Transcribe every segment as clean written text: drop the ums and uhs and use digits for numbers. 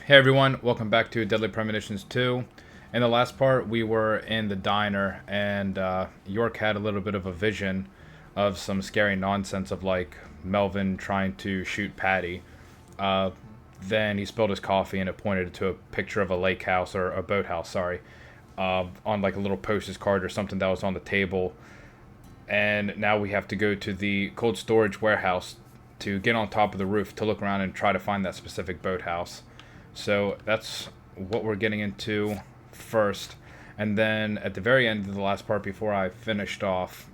Hey everyone, welcome back to Deadly Premonitions 2. In the last part, we were in the diner, and York had a little bit of a vision of some scary nonsense of like Melvin trying to shoot Patty. Uh, then he spilled his coffee, and it pointed to a picture of a lake house, or a boathouse, sorry, on like a little postage card or something that was on the table. And now we have to go to the cold storage warehouse to get on top of the roof to look around and try to find that specific boathouse. So that's what we're getting into first. And then at the very end of the last part, before I finished off,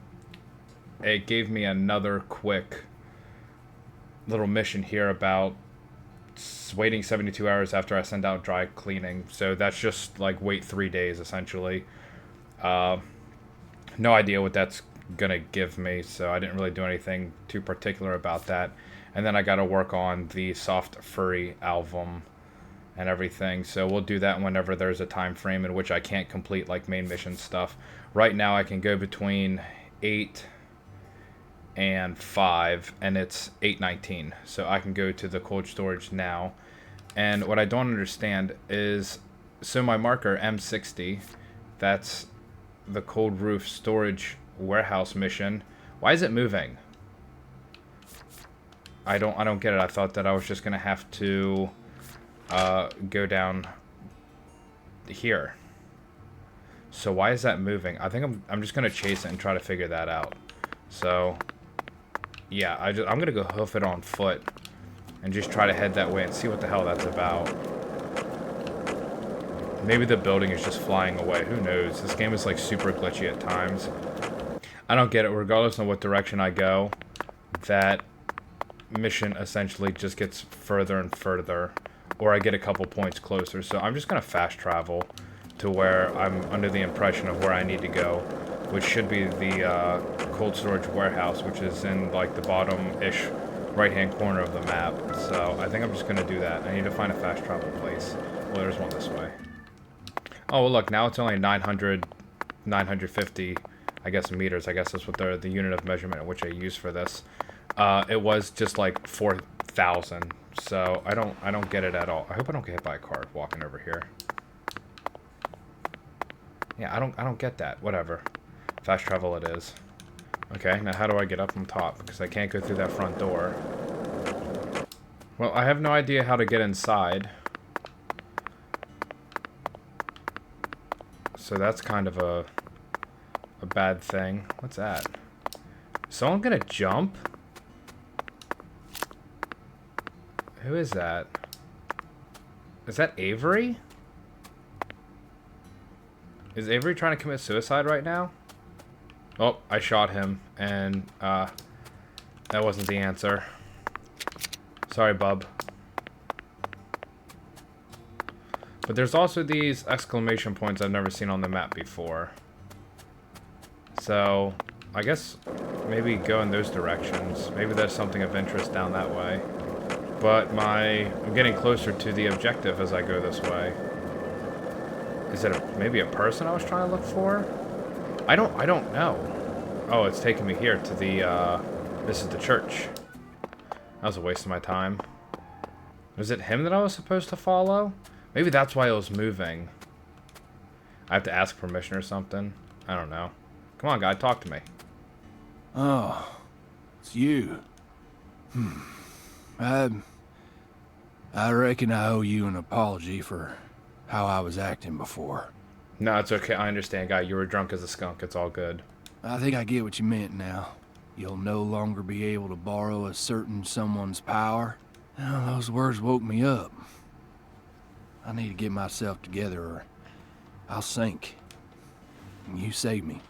it gave me another quick little mission here about waiting 72 hours after I send out dry cleaning. So that's just like wait 3 days essentially. Uh, no idea what that's gonna give me, so I didn't really do anything too particular about that. And then I got to work on the Soft Furry album and everything. So we'll do that whenever there's a time frame in which I can't complete like main mission stuff. Right now I can go between 8 and 5 and it's 8:19. So I can go to the cold storage now. And what I don't understand is so my marker M60, that's the cold roof storage warehouse mission. Why is it moving? I don't get it. I thought that I was just going to have to go down here. So why is that moving? I think I'm just gonna chase it and try to figure that out. So yeah, I'm gonna go hoof it on foot and just try to head that way and see what the hell that's about. Maybe the building is just flying away. Who knows? This game is like super glitchy at times. I don't get it. Regardless of what direction I go, that mission essentially just gets further and further, or I get a couple points closer. So I'm just going to fast travel to where I'm under the impression of where I need to go, which should be the cold storage warehouse, which is in like the bottom-ish right-hand corner of the map. So I think I'm just going to do that. I need to find a fast travel place. Well, there's one this way. Oh, well, look, now it's only 950, I guess, meters. I guess that's what the unit of measurement in which I use for this. It was just like 4,000. So I don't get it at all. I hope I don't get hit by a car walking over here. Yeah, I don't get that. Whatever. Fast travel it is. Okay, now how do I get up on top? Because I can't go through that front door. Well, I have no idea how to get inside. So that's kind of a bad thing. What's that? Is someone gonna jump? Who is that? Is that Avery? Is Avery trying to commit suicide right now? Oh, I shot him, and that wasn't the answer. Sorry, bub. But there's also these exclamation points I've never seen on the map before. So, I guess maybe go in those directions. Maybe there's something of interest down that way. But I'm getting closer to the objective as I go this way. Is it maybe a person I was trying to look for? I don't know. Oh, it's taking me here to the, this is the church. That was a waste of my time. Was it him that I was supposed to follow? Maybe that's why it was moving. I have to ask permission or something. I don't know. Come on, guy, talk to me. Oh, it's you. I reckon I owe you an apology for how I was acting before. No, it's okay. I understand, guy. You were drunk as a skunk. It's all good. I think I get what you meant now. You'll no longer be able to borrow a certain someone's power. Well, those words woke me up. I need to get myself together or I'll sink. And you saved me.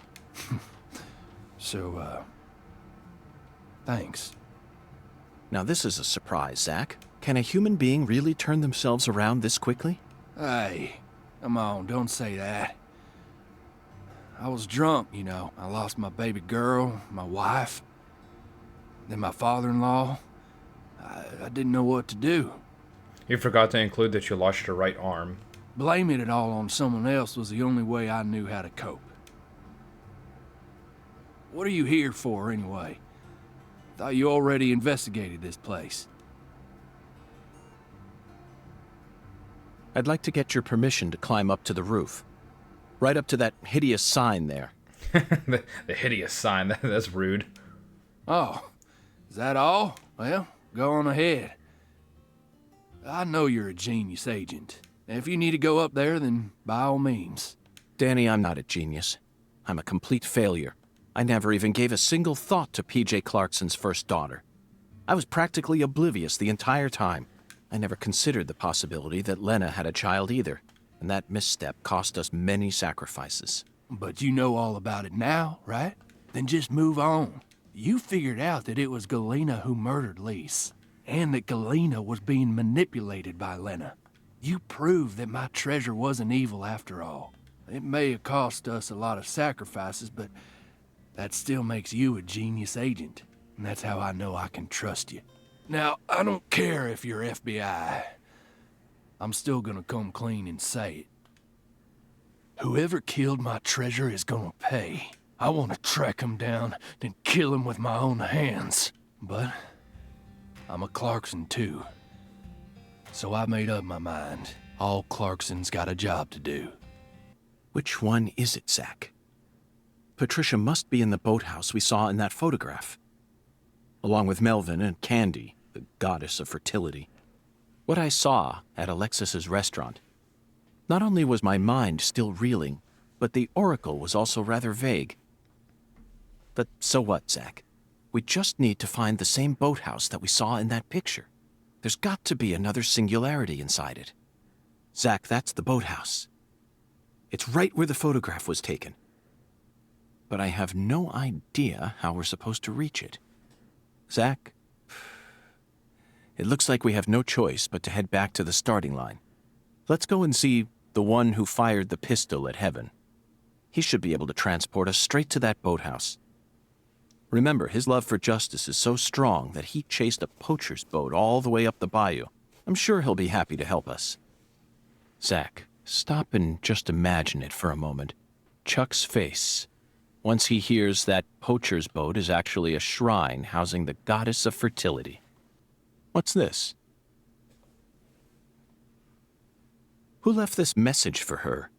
So, thanks. Now this is a surprise, Zach. Can a human being really turn themselves around this quickly? Hey, come on, don't say that. I was drunk, you know. I lost my baby girl, my wife, then my father-in-law. I didn't know what to do. You forgot to include that you lost your right arm. Blaming it all on someone else was the only way I knew how to cope. What are you here for, anyway? Thought you already investigated this place. I'd like to get your permission to climb up to the roof. Right up to that hideous sign there. The hideous sign. That's rude. Oh, is that all? Well, go on ahead. I know you're a genius agent. If you need to go up there, then by all means. Danny, I'm not a genius. I'm a complete failure. I never even gave a single thought to P.J. Clarkson's first daughter. I was practically oblivious the entire time. I never considered the possibility that Lena had a child either, and that misstep cost us many sacrifices. But you know all about it now, right? Then just move on. You figured out that it was Galena who murdered Lise, and that Galena was being manipulated by Lena. You proved that my treasure wasn't evil after all. It may have cost us a lot of sacrifices, but that still makes you a genius agent, and that's how I know I can trust you. Now, I don't care if you're FBI. I'm still gonna come clean and say it. Whoever killed my treasure is gonna pay. I want to track him down, then kill him with my own hands. But I'm a Clarkson too. So I made up my mind. All Clarkson's got a job to do. Which one is it, Zach? Patricia must be in the boathouse we saw in that photograph. Along with Melvin and Candy, the goddess of fertility. What I saw at Alexis's restaurant. Not only was my mind still reeling, but the oracle was also rather vague. But so what, Zach? We just need to find the same boathouse that we saw in that picture. There's got to be another singularity inside it. Zach, that's the boathouse. It's right where the photograph was taken. But I have no idea how we're supposed to reach it. Zach, it looks like we have no choice but to head back to the starting line. Let's go and see the one who fired the pistol at Heaven. He should be able to transport us straight to that boathouse. Remember, his love for justice is so strong that he chased a poacher's boat all the way up the bayou. I'm sure he'll be happy to help us. Zach, stop and just imagine it for a moment. Chuck's face, once he hears that poacher's boat is actually a shrine housing the goddess of fertility. What's this? Who left this message for her?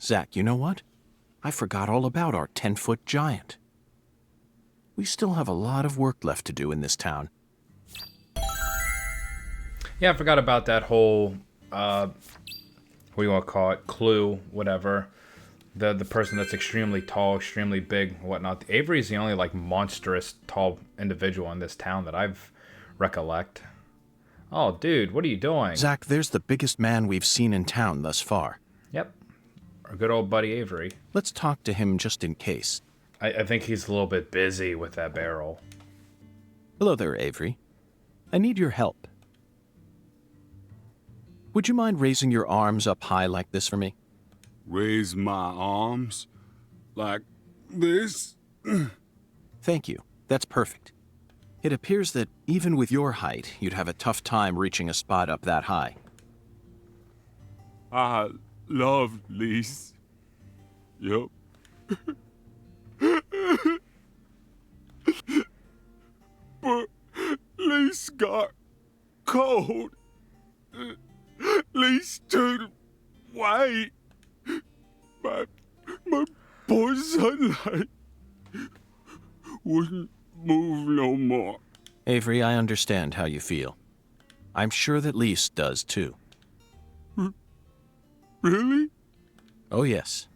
Zach, you know what? I forgot all about our 10-foot giant. We still have a lot of work left to do in this town. Yeah, I forgot about that whole, what do you want to call it? Clue, whatever. The person that's extremely tall, extremely big, whatnot. Avery's the only, like, monstrous tall individual in this town that I've recollect. Oh, dude, what are you doing? Zach, there's the biggest man we've seen in town thus far. Yep. Our good old buddy Avery. Let's talk to him just in case. I think he's a little bit busy with that barrel. Hello there, Avery. I need your help. Would you mind raising your arms up high like this for me? Raise my arms? Like this? Thank you. That's perfect. It appears that even with your height, you'd have a tough time reaching a spot up that high. I love Lise. Yup. But Lise got cold. Lise turned white. My poor sunlight wouldn't move no more. Avery, I understand how you feel. I'm sure that Lise does too. Really? Oh yes.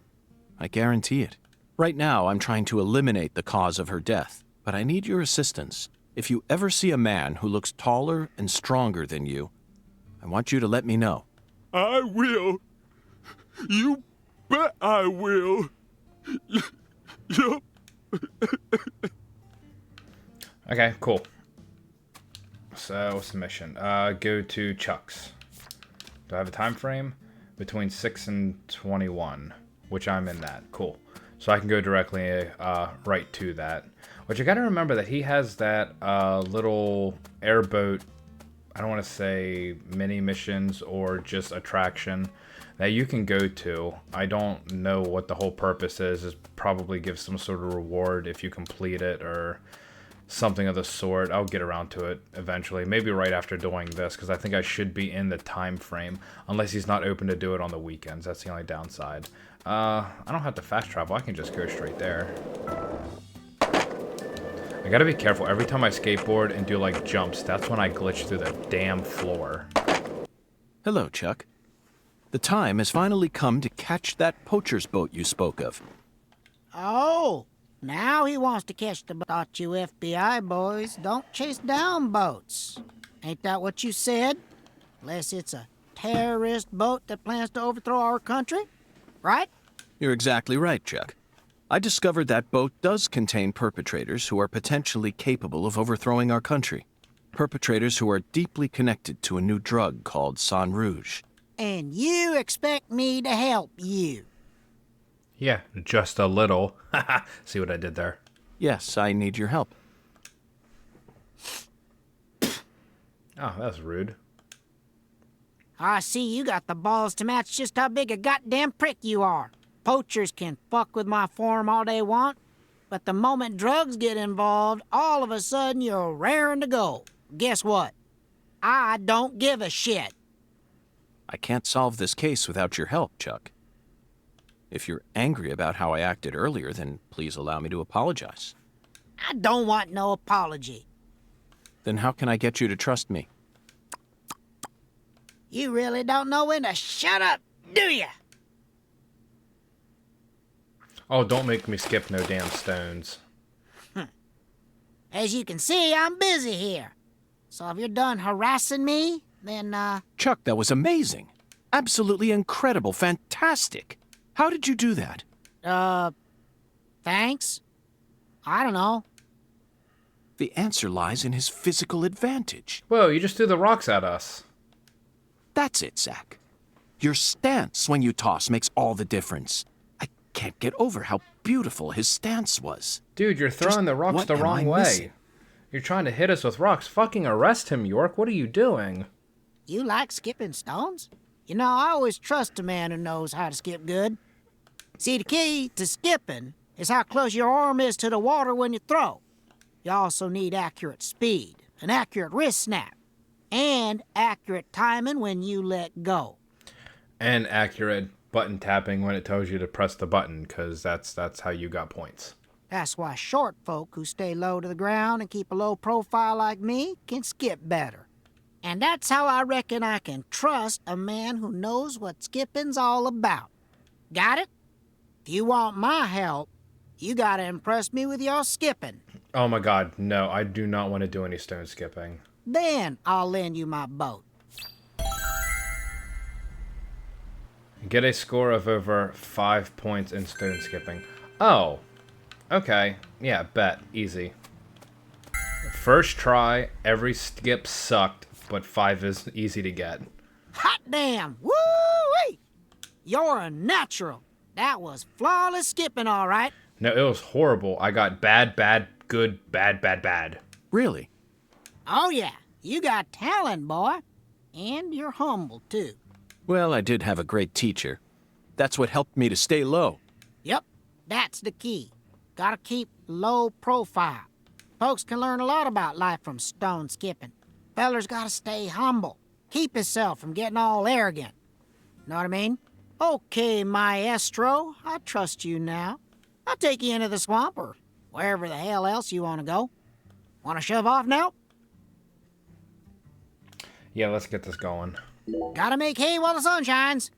I guarantee it. Right now, I'm trying to eliminate the cause of her death, but I need your assistance. If you ever see a man who looks taller and stronger than you, I want you to let me know. I will. You bet I will. Yup. Okay, cool. So, what's the mission? Go to Chuck's. Do I have a time frame? Between 6 and 21, which I'm in that. Cool. So I can go directly right to that. Which I gotta remember that he has that little airboat, I don't want to say mini missions or just attraction that you can go to. I don't know what the whole purpose is. It probably gives some sort of reward if you complete it or something of the sort. I'll get around to it eventually. Maybe right after doing this, because I think I should be in the time frame. Unless he's not open to do it on the weekends. That's the only downside. I don't have to fast travel. I can just go straight there. I gotta be careful. Every time I skateboard and do, like, jumps, that's when I glitch through the damn floor. Hello, Chuck. The time has finally come to catch that poacher's boat you spoke of. Oh, now he wants to catch the boat. Thought you FBI boys don't chase down boats. Ain't that what you said? Unless it's a terrorist boat that plans to overthrow our country, right? You're exactly right, Chuck. I discovered that boat does contain perpetrators who are potentially capable of overthrowing our country. Perpetrators who are deeply connected to a new drug called Sang Rouge. And you expect me to help you? Yeah, just a little. Haha, see what I did there? Yes, I need your help. Oh, that's rude. I see you got the balls to match just how big a goddamn prick you are. Poachers can fuck with my form all they want, but the moment drugs get involved, all of a sudden you're raring to go. Guess what? I don't give a shit. I can't solve this case without your help, Chuck. If you're angry about how I acted earlier, then please allow me to apologize. I don't want no apology. Then how can I get you to trust me? You really don't know when to shut up, do ya? Oh, don't make me skip no damn stones. As you can see, I'm busy here. So if you're done harassing me, then, Chuck, that was amazing. Absolutely incredible. Fantastic. How did you do that? thanks? I don't know. The answer lies in his physical advantage. Whoa, you just threw the rocks at us. That's it, Zach. Your stance when you toss makes all the difference. I can't get over how beautiful his stance was. Dude, you're throwing the rocks what the am wrong I way. missing? You're trying to hit us with rocks. Fucking arrest him, York. What are you doing? You like skipping stones? You know, I always trust a man who knows how to skip good. See, the key to skipping is how close your arm is to the water when you throw. You also need accurate speed, an accurate wrist snap, and accurate timing when you let go. And accurate button tapping when it tells you to press the button, because that's how you got points. That's why short folk who stay low to the ground and keep a low profile like me can skip better. And that's how I reckon I can trust a man who knows what skipping's all about. Got it? If you want my help, you gotta impress me with your skipping. Oh my god, no, I do not want to do any stone skipping. Then I'll lend you my boat. Get a score of over 5 points in stone skipping. Oh, okay. Yeah, bet. Easy. First try, every skip sucked, but 5 is easy to get. Hot damn! Woo-wee! You're a natural. That was flawless skipping, all right. No, it was horrible. I got bad, bad, good, bad, bad, bad. Really? Oh yeah, you got talent, boy. And you're humble, too. Well, I did have a great teacher. That's what helped me to stay low. Yep, that's the key. Gotta keep low profile. Folks can learn a lot about life from stone skipping. Feller's gotta stay humble. Keep himself from getting all arrogant. Know what I mean? Okay, maestro, I trust you now. I'll take you into the swamp or wherever the hell else you want to go. Want to shove off now? Yeah, let's get this going. Gotta make hay while the sun shines.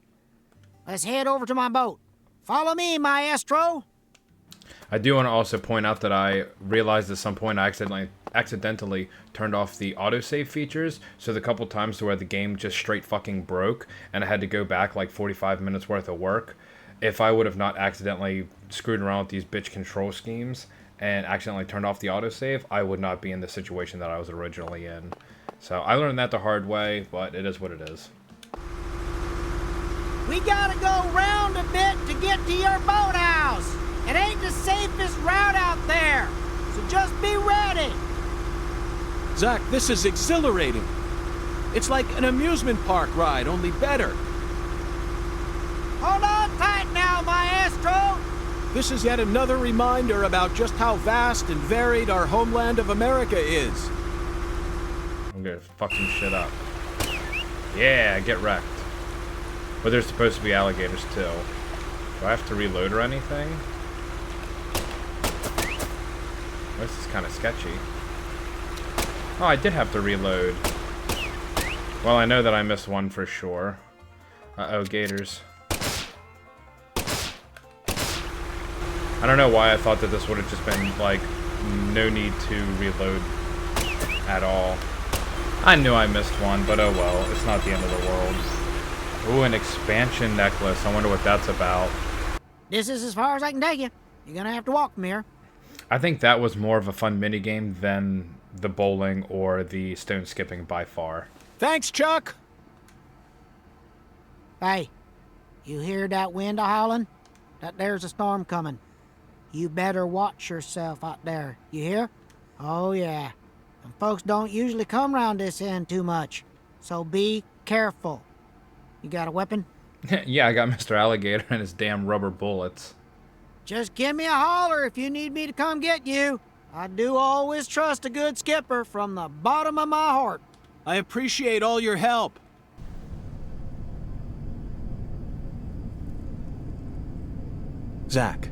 Let's head over to my boat. Follow me, maestro. I do want to also point out that I realized at some point I accidentally turned off the autosave features, so the couple times where the game just straight fucking broke and I had to go back like 45 minutes worth of work, if I would have not accidentally screwed around with these bitch control schemes and accidentally turned off the autosave, I would not be in the situation that I was originally in. So I learned that the hard way, but it is what it is. We gotta go round a bit to get to your boathouse. It ain't the safest route out there, so just be ready. Zach, this is exhilarating. It's like an amusement park ride, only better. Hold on tight now, maestro. This is yet another reminder about just how vast and varied our homeland of America is. I'm gonna fuck some shit up. Yeah, get wrecked. But there's supposed to be alligators too. Do I have to reload or anything? This is kind of sketchy. Oh, I did have to reload. Well, I know that I missed one for sure. Uh-oh, gators. I don't know why I thought that this would have just been, like, no need to reload at all. I knew I missed one, but oh well. It's not the end of the world. Ooh, an expansion necklace. I wonder what that's about. This is as far as I can take you. You're gonna have to walk from here. I think that was more of a fun minigame than the bowling or the stone skipping by far. Thanks, Chuck! Hey, you hear that wind a-howling? That there's a storm coming. You better watch yourself out there. You hear? Oh, yeah. And folks don't usually come round this end too much. So be careful. You got a weapon? Yeah, I got Mr. Alligator and his damn rubber bullets. Just give me a holler if you need me to come get you. I do always trust a good skipper from the bottom of my heart. I appreciate all your help. Zach,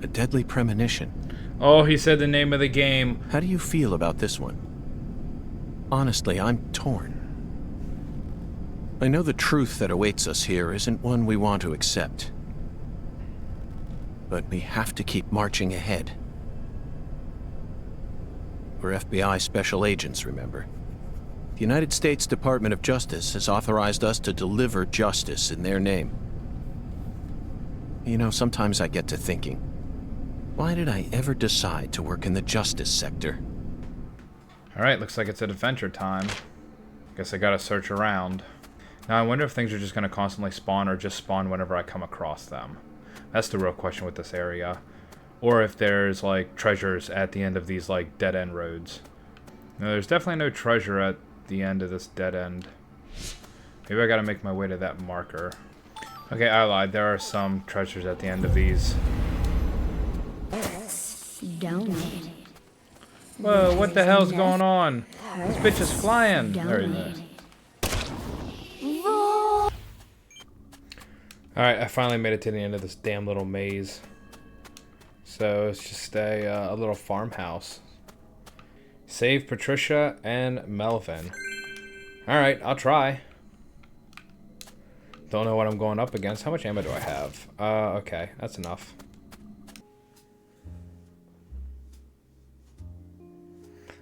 a deadly premonition. Oh, he said the name of the game. How do you feel about this one? Honestly, I'm torn. I know the truth that awaits us here isn't one we want to accept. But we have to keep marching ahead. We're FBI special agents, remember? The United States Department of Justice has authorized us to deliver justice in their name. You know, sometimes I get to thinking, why did I ever decide to work in the justice sector? Alright, looks like it's adventure time. Guess I gotta search around. Now I wonder if things are just gonna constantly spawn or just spawn whenever I come across them. That's the real question with this area. Or if there's, like, treasures at the end of these, like, dead-end roads. No, there's definitely no treasure at the end of this dead end. Maybe I gotta make my way to that marker. Okay, I lied. There are some treasures at the end of these. Donate. Whoa, what the hell's going on? This bitch is flying. There he is. Alright, I finally made it to the end of this damn little maze. So it's just a little farmhouse. Save Patricia and Melvin. Alright, I'll try. Don't know what I'm going up against. How much ammo do I have? Okay, that's enough.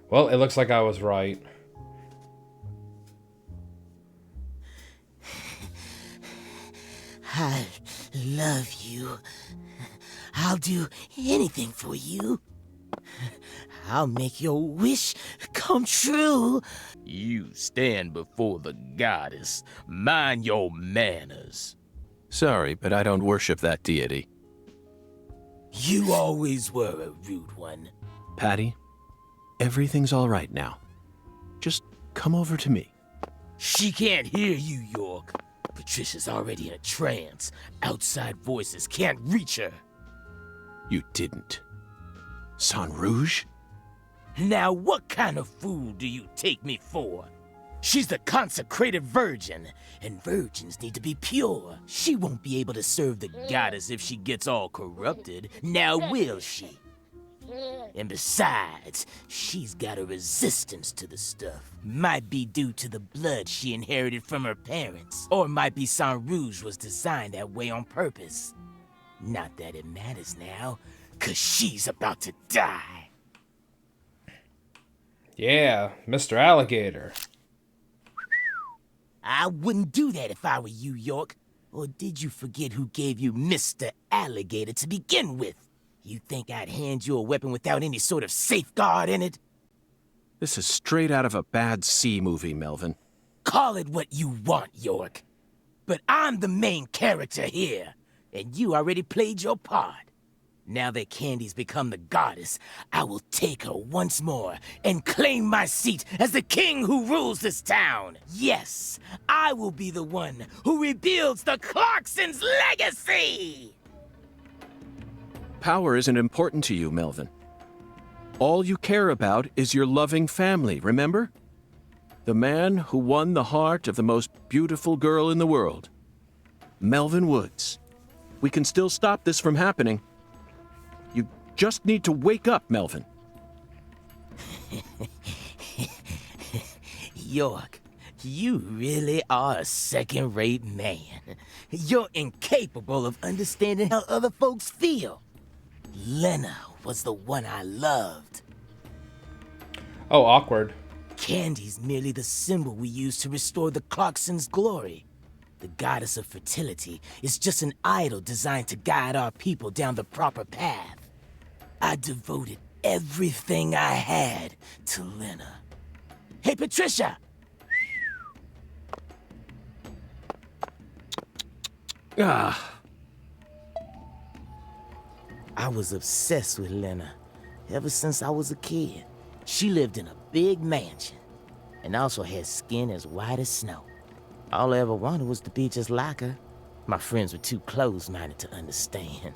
Well, it looks like I was right. I love you. I'll do anything for you. I'll make your wish come true. You stand before the goddess. Mind your manners. Sorry, but I don't worship that deity. You always were a rude one. Patty, everything's all right now. Just come over to me. She can't hear you, York. Patricia's already in a trance. Outside voices can't reach her. You didn't. San Rouge? Now what kind of fool do you take me for? She's the consecrated virgin, and virgins need to be pure. She won't be able to serve the goddess if she gets all corrupted, now will she? And besides, she's got a resistance to the stuff. Might be due to the blood she inherited from her parents, or might be San Rouge was designed that way on purpose. Not that it matters now, 'cause she's about to die. Yeah, Mr. Alligator. I wouldn't do that if I were you, York. Or did you forget who gave you Mr. Alligator to begin with? You think I'd hand you a weapon without any sort of safeguard in it? This is straight out of a bad C movie, Melvin. Call it what you want, York. But I'm the main character here, and you already played your part. Now that Candy's become the goddess, I will take her once more and claim my seat as the king who rules this town. Yes, I will be the one who rebuilds the Clarkson's legacy! Power isn't important to you, Melvin. All you care about is your loving family, remember? The man who won the heart of the most beautiful girl in the world. Melvin Woods. We can still stop this from happening. You just need to wake up, Melvin. York, you really are a second-rate man. You're incapable of understanding how other folks feel. Lena was the one I loved. Oh, awkward. Candy's merely the symbol we use to restore the Clarkson's glory. The goddess of fertility is just an idol designed to guide our people down the proper path. I devoted everything I had to Lena. Hey, Patricia! I was obsessed with Lena ever since I was a kid. She lived in a big mansion and also had skin as white as snow. All I ever wanted was to be just like her. My friends were too close-minded to understand.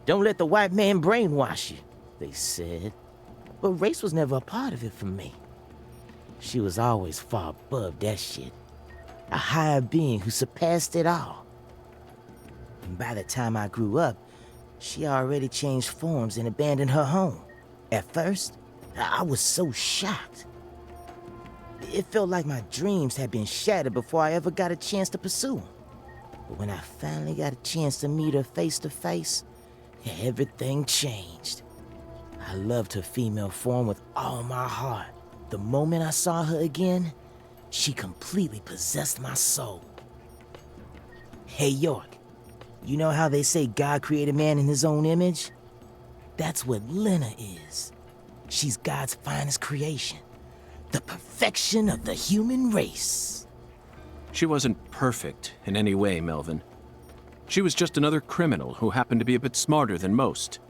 Don't let the white man brainwash you, they said. But race was never a part of it for me. She was always far above that shit. A higher being who surpassed it all. And by the time I grew up, she already changed forms and abandoned her home. At first, I was so shocked. It felt like my dreams had been shattered before I ever got a chance to pursue them. But when I finally got a chance to meet her face to face, everything changed. I loved her female form with all my heart. The moment I saw her again, she completely possessed my soul. Hey, York, you know how they say God created man in his own image? That's what Lena is. She's God's finest creation. The perfection of the human race. She wasn't perfect in any way, Melvin. She was just another criminal who happened to be a bit smarter than most.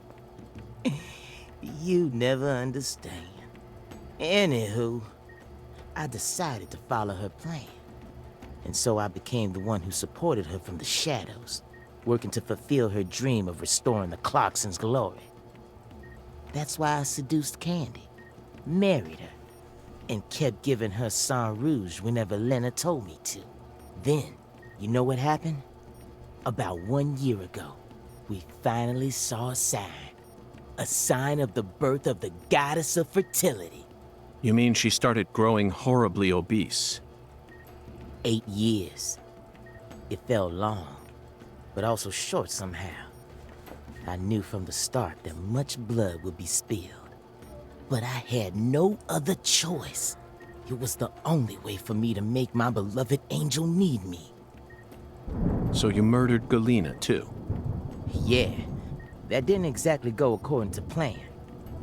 You never understand. Anywho, I decided to follow her plan. And so I became the one who supported her from the shadows, working to fulfill her dream of restoring the Clarkson's glory. That's why I seduced Candy, married her, and kept giving her sang rouge whenever Lena told me to. Then, you know what happened? About 1 year ago, we finally saw a sign of the birth of the goddess of fertility. You mean she started growing horribly obese? 8 years. It felt long, but also short somehow. I knew from the start that much blood would be spilled. But I had no other choice. It was the only way for me to make my beloved angel need me. So you murdered Galena, too? Yeah, that didn't exactly go according to plan.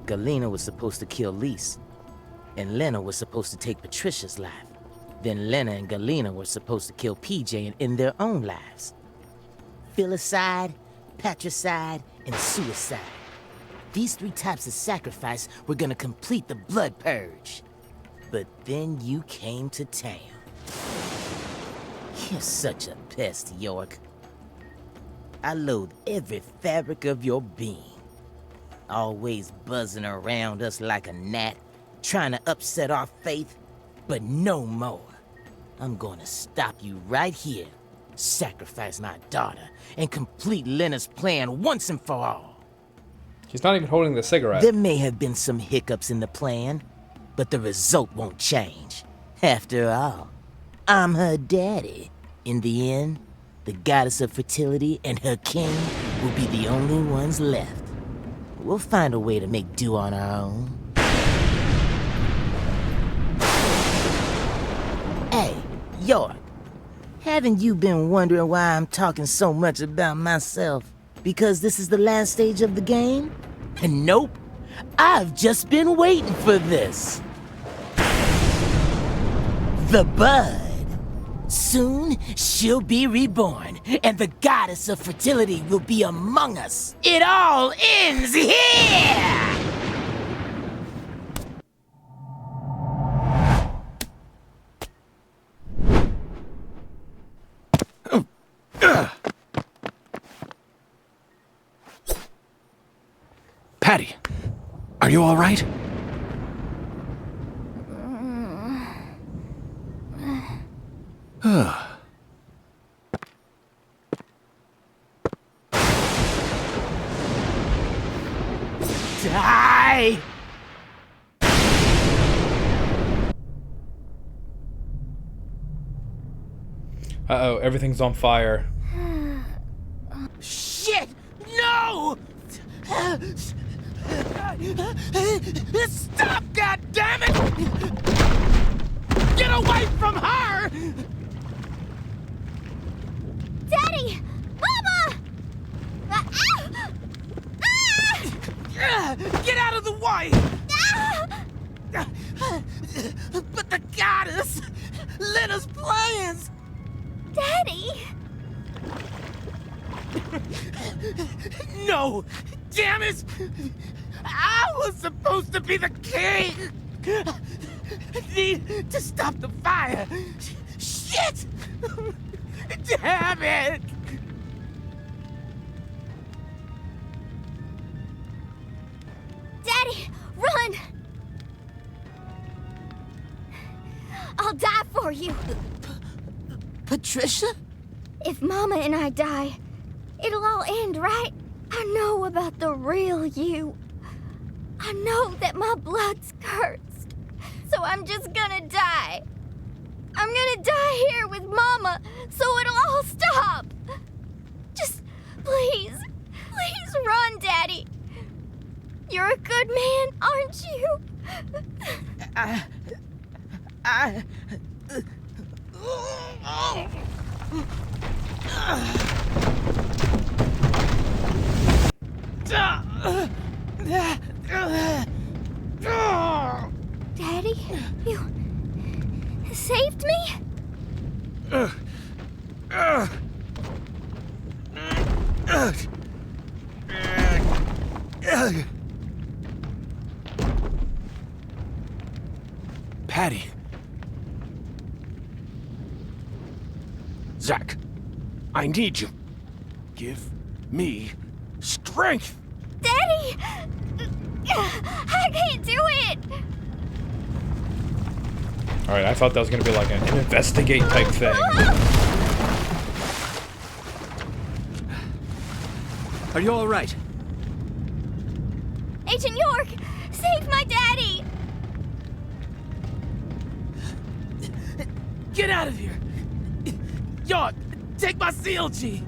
Galena was supposed to kill Lise, and Lena was supposed to take Patricia's life. Then Lena and Galena were supposed to kill PJ and end their own lives. Filicide, patricide, and suicide. These 3 types of sacrifice were gonna complete the blood purge. But then you came to town. You're such a pest, York. I loathe every fabric of your being. Always buzzing around us like a gnat, trying to upset our faith, but no more. I'm gonna stop you right here, sacrifice my daughter, and complete Lena's plan once and for all. He's not even holding the cigarette. There may have been some hiccups in the plan, but the result won't change. After all, I'm her daddy. In the end, the goddess of fertility and her king will be the only ones left. We'll find a way to make do on our own. Hey, York, haven't you been wondering why I'm talking so much about myself? Because this is the last stage of the game? Nope, I've just been waiting for this. The Bud. Soon, she'll be reborn, and the goddess of fertility will be among us. It all ends here! Patty, are you all right? Die! Uh-oh, everything's on fire. Shit! No! Stop, goddammit! Get away from her! Daddy! Mama! Get out of the way! But the goddess! Lena's plans! Daddy! No! Damn it! I was supposed to be the king! Need to stop the fire! Shit! Damn it! Daddy, run! I'll die for you. Patricia? If Mama and I die, it'll all end, right? I know about the real you. I know that my blood's cursed. So I'm just gonna die. I'm gonna die here with Mama, so it'll all stop. Just please run, Daddy. You're a good man, aren't you? Daddy, you saved me? Patty. Zack, I need you. Give me strength. Daddy! I can't do it! Alright, I thought that was gonna be like an investigate type thing. Are you all right? Agent York, save my daddy! Get out of here! York, take my CLG!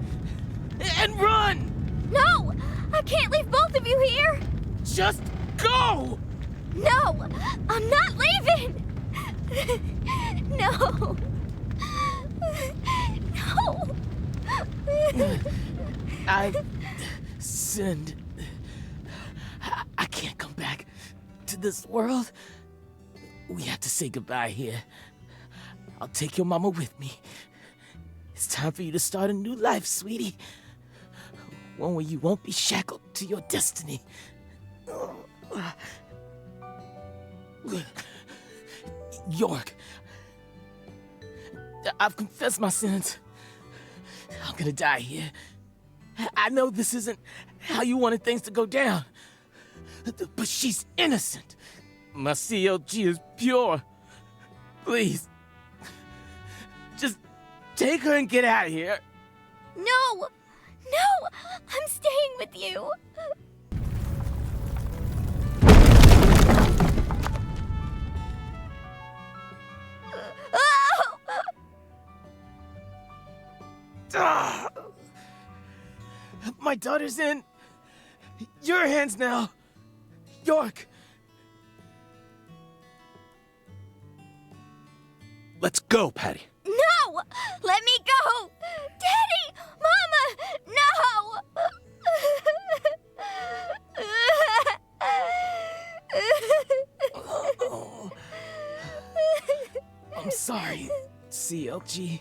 And run! No! I can't leave both of you here! Just go! No! I'm not leaving! No! No! I've sinned. I can't come back to this world. We have to say goodbye here. I'll take your mama with me. It's time for you to start a new life, sweetie. One where you won't be shackled to your destiny. York, I've confessed my sins. I'm gonna die here. I know this isn't how you wanted things to go down, but she's innocent. My CLG is pure. Please, just take her and get out of here. No! No! I'm staying with you! Oh! Ah! My daughter's in your hands now, York. Let's go, Patty. No! Let me go! Daddy! Mama! Oh. I'm sorry, CLG.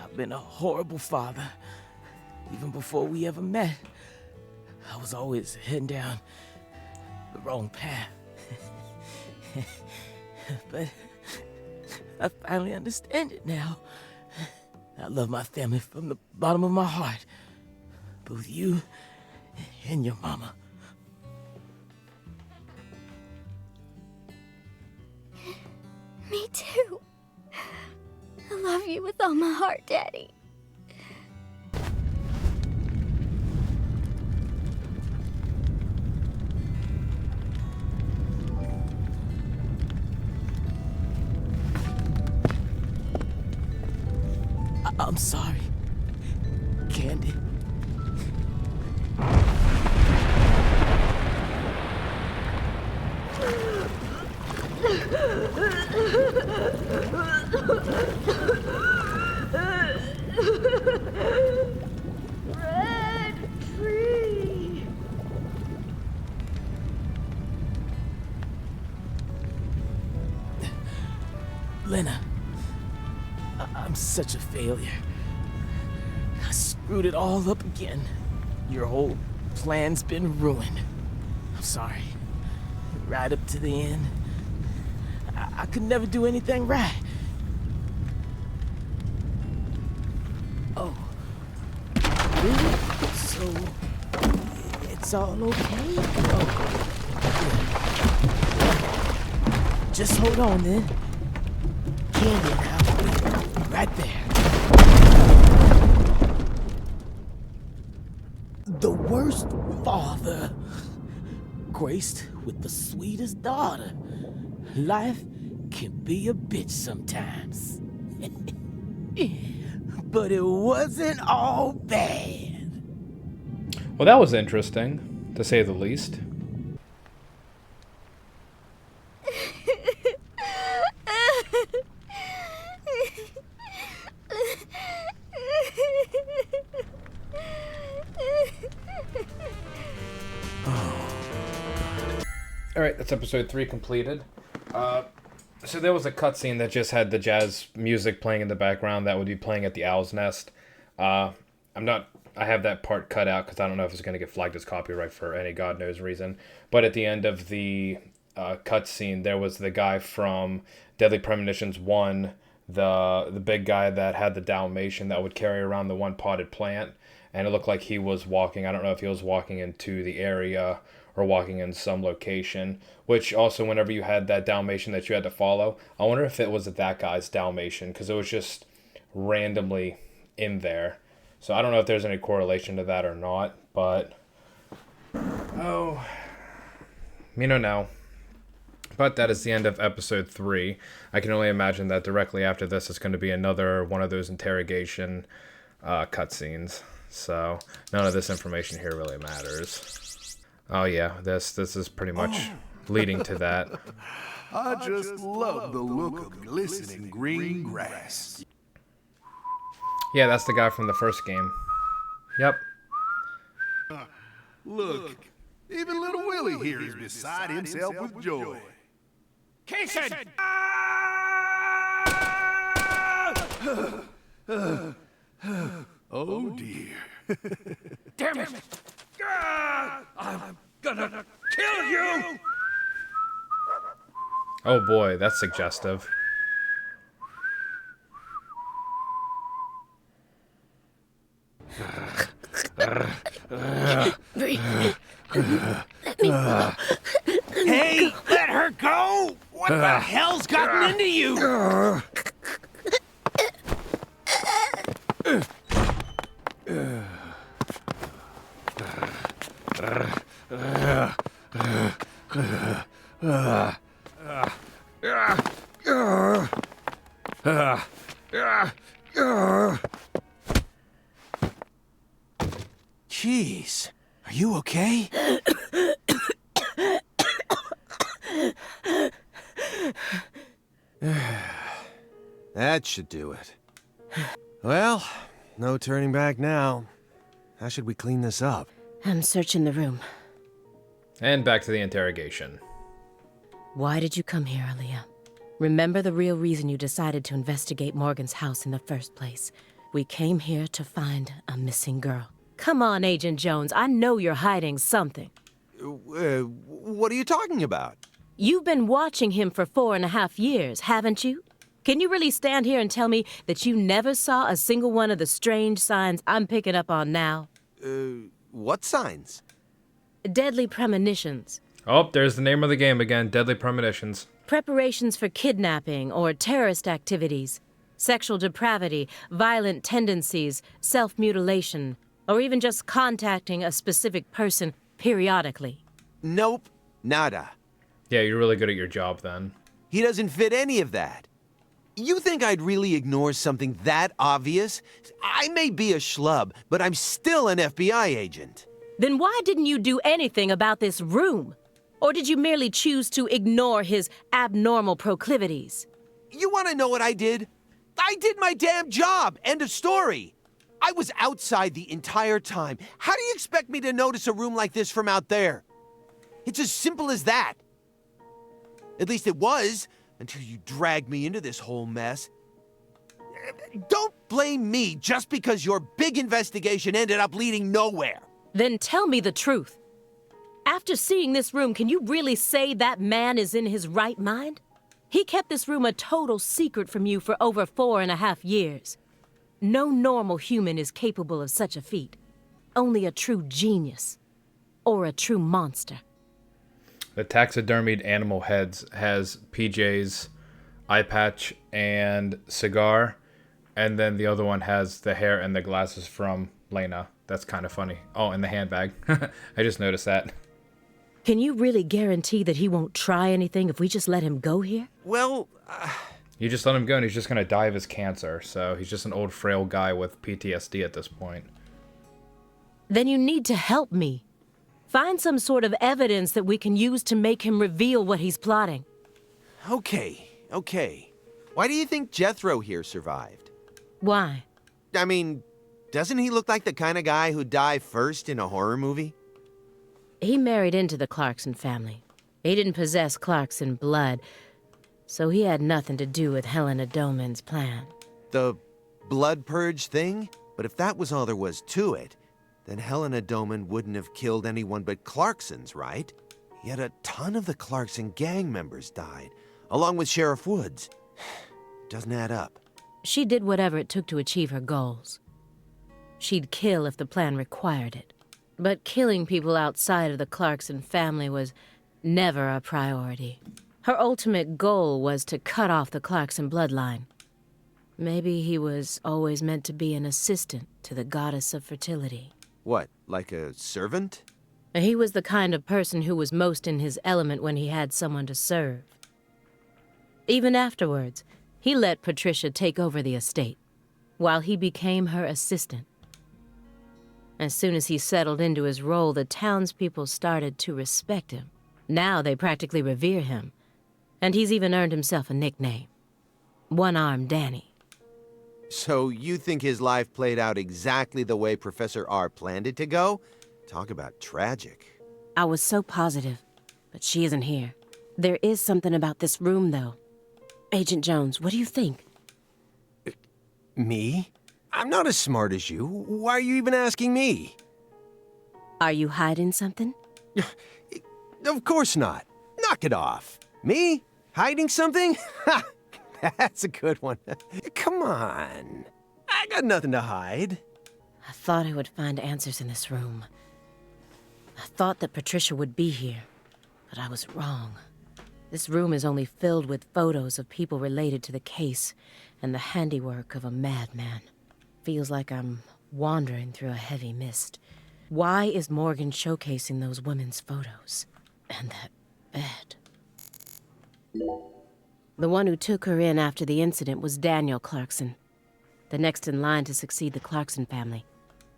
I've been a horrible father. Even before we ever met, I was always heading down the wrong path. But I finally understand it now. I love my family from the bottom of my heart. Both you and your mama. too. I love you with all my heart, Daddy. I'm sorry, Candy. Red tree. Lena, I'm such a failure. I screwed it all up again. Your whole plan's been ruined. I'm sorry. Right up to the end, I could never do anything right. Oh. Really? So, it's all okay? Oh. Good. Just hold on then. Candy now. Right there. The worst father, graced with the sweetest daughter. Life can be a bitch sometimes. But it wasn't all bad. Well, that was interesting, to say the least. Alright, that's episode 3 completed. So there was a cutscene that just had the jazz music playing in the background that would be playing at the Owl's Nest. I have that part cut out because I don't know if it's going to get flagged as copyright for any god knows reason. But at the end of the cutscene, there was the guy from Deadly Premonitions 1, the big guy that had the Dalmatian that would carry around the one potted plant. And it looked like he was walking. I don't know if he was walking into the area or walking in some location, which also whenever you had that Dalmatian that you had to follow, I wonder if it was that guy's Dalmatian, because it was just randomly in there. So I don't know if there's any correlation to that or not, but oh, me no know. But that is the end of episode 3. I can only imagine that directly after this is going to be another one of those interrogation cutscenes. So none of this information here really matters. Oh yeah, this is pretty much leading to that. I just love the look of glistening green grass. Yeah, that's the guy from the first game. Yep. Look, even little Willie here is beside himself with joy. Cation! Oh dear. Damn it! I'm gonna kill you! Oh boy, that's suggestive. Hey, let her go! What the hell's gotten into you? Jeez, are you okay? That should do it. Well, no turning back now. How should we clean this up? I'm searching the room. And back to the interrogation. Why did you come here, Aaliyah? Remember the real reason you decided to investigate Morgan's house in the first place. We came here to find a missing girl. Come on, Agent Jones. I know you're hiding something. What are you talking about? You've been watching him for 4.5 years, haven't you? Can you really stand here and tell me that you never saw a single one of the strange signs I'm picking up on now? What signs? Deadly Premonitions. Oh, there's the name of the game again, Deadly Premonitions. preparations for kidnapping or terrorist activities, sexual depravity, violent tendencies, self-mutilation, or even just contacting a specific person periodically. Nope, nada. Yeah, you're really good at your job then. He doesn't fit any of that. You think I'd really ignore something that obvious? I may be a schlub, but I'm still an FBI agent. Then why didn't you do anything about this room? Or did you merely choose to ignore his abnormal proclivities? You want to know what I did? I did my damn job. End of story. I was outside the entire time. How do you expect me to notice a room like this from out there? It's as simple as that. At least it was, until you dragged me into this whole mess. Don't blame me just because your big investigation ended up leading nowhere. Then tell me the truth. After seeing this room, can you really say that man is in his right mind? He kept this room a total secret from you for over 4.5 years. No normal human is capable of such a feat. Only a true genius. Or a true monster. The taxidermied animal heads has PJ's eye patch and cigar, and then the other one has the hair and the glasses from Lena. That's kind of funny. Oh, and the handbag. I just noticed that. Can you really guarantee that he won't try anything if we just let him go here? Well, You just let him go and he's just going to die of his cancer, so he's just an old frail guy with PTSD at this point. Then you need to help me. Find some sort of evidence that we can use to make him reveal what he's plotting. okay. Why do you think Jethro here survived? Why? I mean, doesn't he look like the kind of guy who'd die first in a horror movie? He married into the Clarkson family. He didn't possess Clarkson blood, so he had nothing to do with Helena Doman's plan. The blood purge thing? But if that was all there was to it, then Helena Doman wouldn't have killed anyone but Clarksons, right? Yet a ton of the Clarkson gang members died, along with Sheriff Woods. Doesn't add up. She did whatever it took to achieve her goals. She'd kill if the plan required it. But killing people outside of the Clarkson family was never a priority. Her ultimate goal was to cut off the Clarkson bloodline. Maybe he was always meant to be an assistant to the goddess of fertility. What, like a servant? He was the kind of person who was most in his element when he had someone to serve. Even afterwards, he let Patricia take over the estate, while he became her assistant. As soon as he settled into his role, the townspeople started to respect him. Now they practically revere him, and he's even earned himself a nickname. One-Armed Danny. So you think his life played out exactly the way Professor R planned it to go? Talk about tragic. I was so positive, but she isn't here. There is something about this room, though. Agent Jones, what do you think? Me? I'm not as smart as you. Why are you even asking me? Are you hiding something? Of course not. Knock it off. Me? Hiding something? Ha! That's a good one. Come on. I got nothing to hide. I thought I would find answers in this room. I thought that Patricia would be here, but I was wrong. This room is only filled with photos of people related to the case and the handiwork of a madman. Feels like I'm wandering through a heavy mist. Why is Morgan showcasing those women's photos? And that bed. The one who took her in after the incident was Daniel Clarkson, the next in line to succeed the Clarkson family.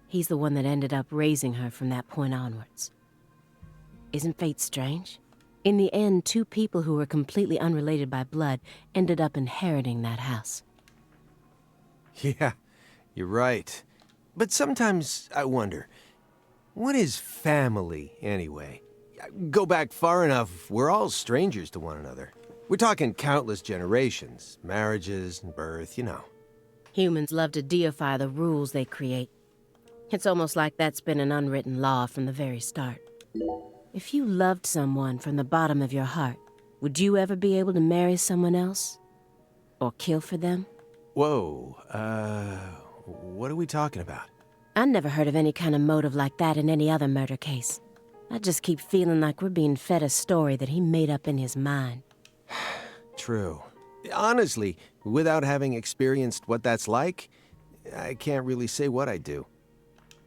He's the one that ended up raising her from that point onwards. Isn't fate strange? In the end, two people who were completely unrelated by blood ended up inheriting that house. Yeah, you're right. But sometimes I wonder, what is family anyway? Go back far enough, we're all strangers to one another. We're talking countless generations, marriages and birth, you know. Humans love to deify the rules they create. It's almost like that's been an unwritten law from the very start. If you loved someone from the bottom of your heart, would you ever be able to marry someone else? Or kill for them? Whoa, what are we talking about? I never heard of any kind of motive like that in any other murder case. I just keep feeling like we're being fed a story that he made up in his mind. True. Honestly, without having experienced what that's like, I can't really say what I'd do.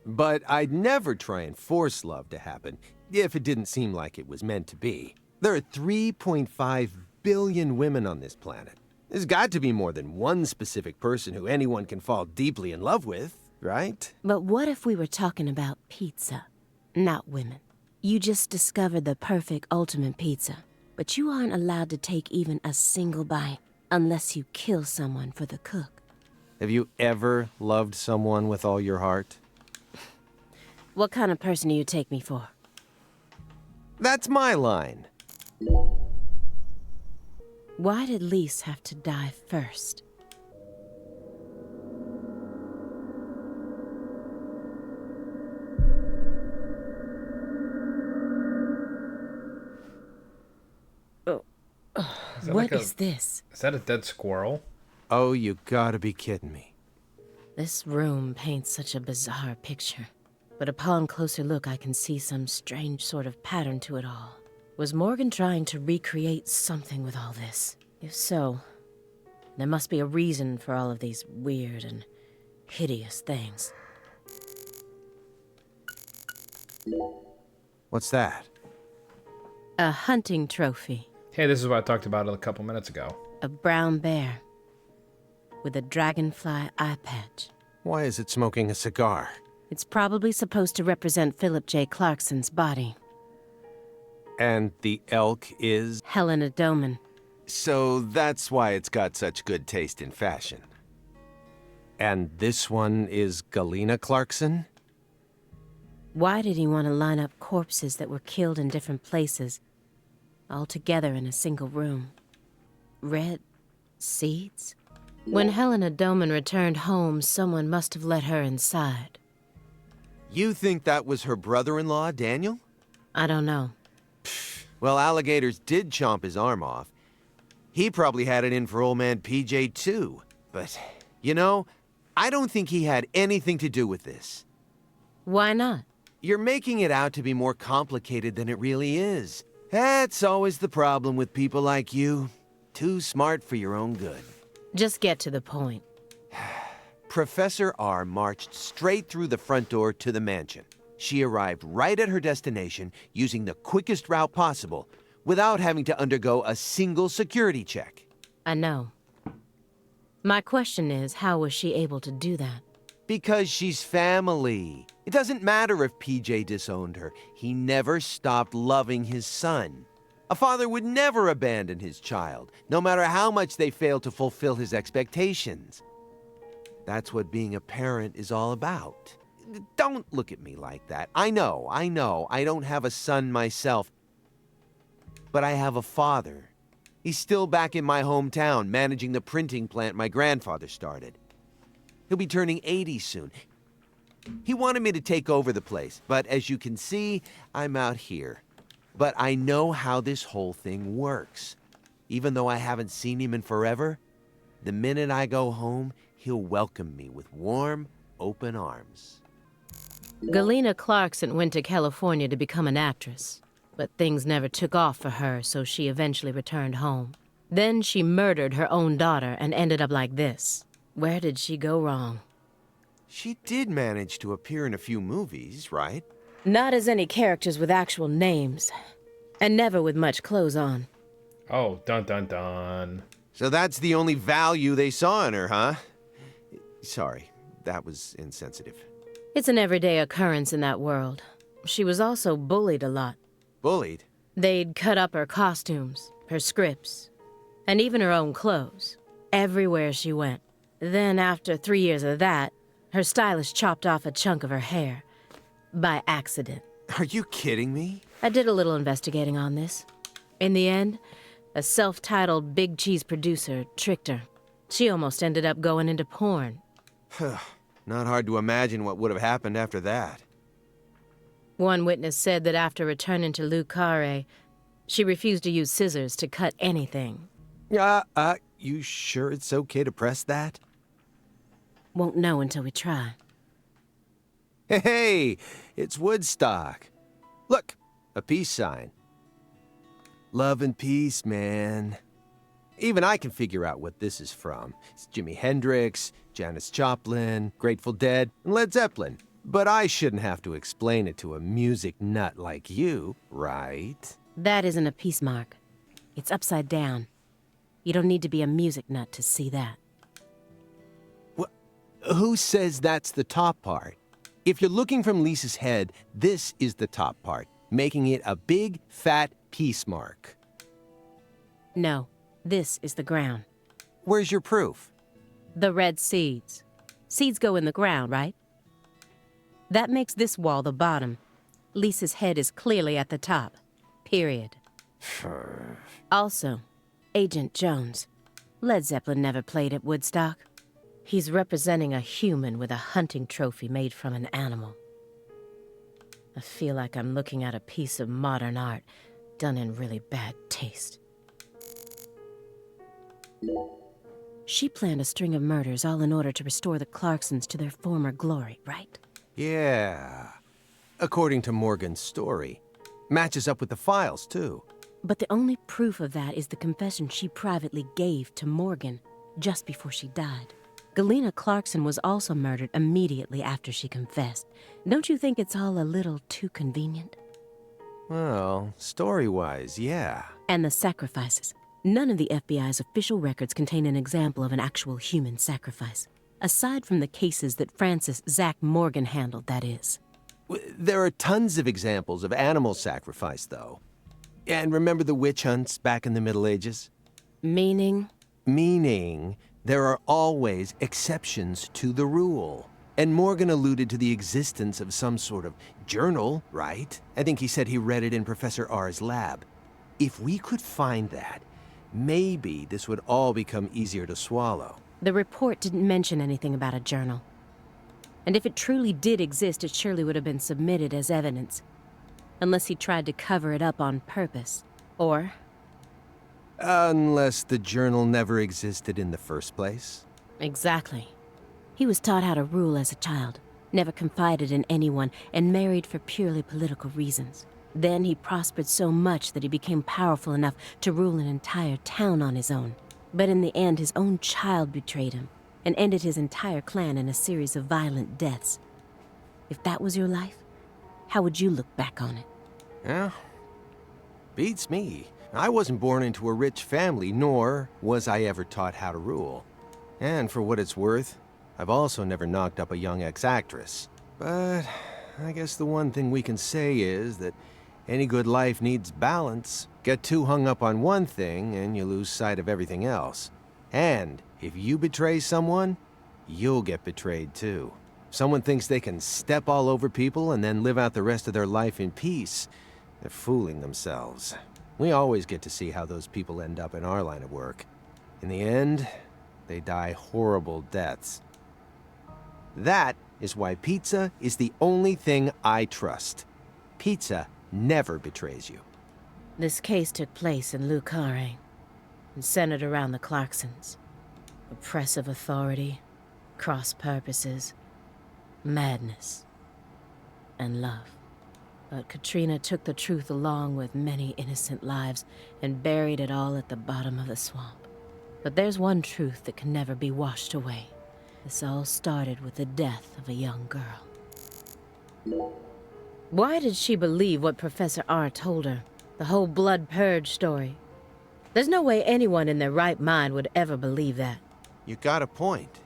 But I'd never try and force love to happen, if it didn't seem like it was meant to be. There are 3.5 billion women on this planet. There's got to be more than one specific person who anyone can fall deeply in love with, right? But what if we were talking about pizza, not women? You just discovered the perfect ultimate pizza, but you aren't allowed to take even a single bite unless you kill someone for the cook. Have you ever loved someone with all your heart? What kind of person do you take me for? That's my line. Why did Lise have to die first? What is this? Is that a dead squirrel? Oh, you gotta be kidding me. This room paints such a bizarre picture. But upon closer look, I can see some strange sort of pattern to it all. Was Morgan trying to recreate something with all this? If so, there must be a reason for all of these weird and hideous things. What's that? A hunting trophy. Hey, this is what I talked about a couple minutes ago. A brown bear with a dragonfly eye patch. Why is it smoking a cigar? It's probably supposed to represent Philip J. Clarkson's body. And the elk is? Helena Doman. So that's why it's got such good taste in fashion. And this one is Galena Clarkson? Why did he want to line up corpses that were killed in different places, all together in a single room? Red seeds? When Helena Doman returned home, someone must have let her inside. You think that was her brother-in-law, Daniel? I don't know. Well, alligators did chomp his arm off. He probably had it in for old man PJ too. But, you know, I don't think he had anything to do with this. Why not? You're making it out to be more complicated than it really is. That's always the problem with people like you. Too smart for your own good. Just get to the point. Professor R marched straight through the front door to the mansion. She arrived right at her destination using the quickest route possible without having to undergo a single security check. I know. My question is, how was she able to do that? Because she's family. It doesn't matter if PJ disowned her. He never stopped loving his son. A father would never abandon his child, no matter how much they failed to fulfill his expectations. That's what being a parent is all about. Don't look at me like that. I know, I don't have a son myself. But I have a father. He's still back in my hometown, managing the printing plant my grandfather started. He'll be turning 80 soon. He wanted me to take over the place, but as you can see, I'm out here. But I know how this whole thing works. Even though I haven't seen him in forever, the minute I go home, he'll welcome me with warm, open arms. Galena Clarkson went to California to become an actress, but things never took off for her, so she eventually returned home. Then she murdered her own daughter and ended up like this. Where did she go wrong? She did manage to appear in a few movies, right? Not as any characters with actual names, and never with much clothes on. Oh, dun dun dun. So that's the only value they saw in her, huh? Sorry, that was insensitive. It's an everyday occurrence in that world. She was also bullied a lot. Bullied? They'd cut up her costumes, her scripts, and even her own clothes, everywhere she went. Then, after 3 years of that, her stylist chopped off a chunk of her hair. By accident. Are you kidding me? I did a little investigating on this. In the end, a self-titled big cheese producer tricked her. She almost ended up going into porn. Not hard to imagine what would have happened after that. One witness said that after returning to Le Carré, she refused to use scissors to cut anything. You sure it's okay to press that? Won't know until we try. Hey, it's Woodstock. Look, a peace sign. Love and peace, man. Even I can figure out what this is from. It's Jimi Hendrix, Janis Joplin, Grateful Dead, and Led Zeppelin. But I shouldn't have to explain it to a music nut like you, right? That isn't a piece mark. It's upside down. You don't need to be a music nut to see that. Who says that's the top part? If you're looking from Lisa's head, this is the top part, making it a big, fat piece mark. No, this is the ground. Where's your proof? The red seeds. Seeds go in the ground, right? That makes this wall the bottom. Lisa's head is clearly at the top. Period. Also, Agent Jones. Led Zeppelin never played at Woodstock. He's representing a human with a hunting trophy made from an animal. I feel like I'm looking at a piece of modern art done in really bad taste. She planned a string of murders all in order to restore the Clarksons to their former glory, right? Yeah. According to Morgan's story. Matches up with the files, too. But the only proof of that is the confession she privately gave to Morgan just before she died. Galena Clarkson was also murdered immediately after she confessed. Don't you think it's all a little too convenient? Well, story-wise, yeah. And the sacrifices. None of the FBI's official records contain an example of an actual human sacrifice. Aside from the cases that Francis Zach Morgan handled, that is. There are tons of examples of animal sacrifice, though. And remember the witch hunts back in the Middle Ages? Meaning? Meaning, there are always exceptions to the rule. And Morgan alluded to the existence of some sort of journal, right? I think he said he read it in Professor R's lab. If we could find that, maybe this would all become easier to swallow. The report didn't mention anything about a journal. And if it truly did exist, it surely would have been submitted as evidence. Unless he tried to cover it up on purpose. Or... unless the journal never existed in the first place. Exactly. He was taught how to rule as a child, never confided in anyone, and married for purely political reasons. Then he prospered so much that he became powerful enough to rule an entire town on his own. But in the end, his own child betrayed him, and ended his entire clan in a series of violent deaths. If that was your life, how would you look back on it? Yeah, beats me. I wasn't born into a rich family, nor was I ever taught how to rule. And for what it's worth, I've also never knocked up a young ex-actress. But I guess the one thing we can say is that any good life needs balance. Get too hung up on one thing, and you lose sight of everything else. And if you betray someone, you'll get betrayed too. Someone thinks they can step all over people and then live out the rest of their life in peace. They're fooling themselves. We always get to see how those people end up in our line of work. In the end, they die horrible deaths. That is why pizza is the only thing I trust. Pizza never betrays you. This case took place in Lucare, and centered around the Clarksons. Oppressive authority, cross purposes, madness, and love. But Katrina took the truth along with many innocent lives and buried it all at the bottom of the swamp. But there's one truth that can never be washed away. This all started with the death of a young girl. Why did she believe what Professor R told her? The whole blood purge story. There's no way anyone in their right mind would ever believe that. You got a point.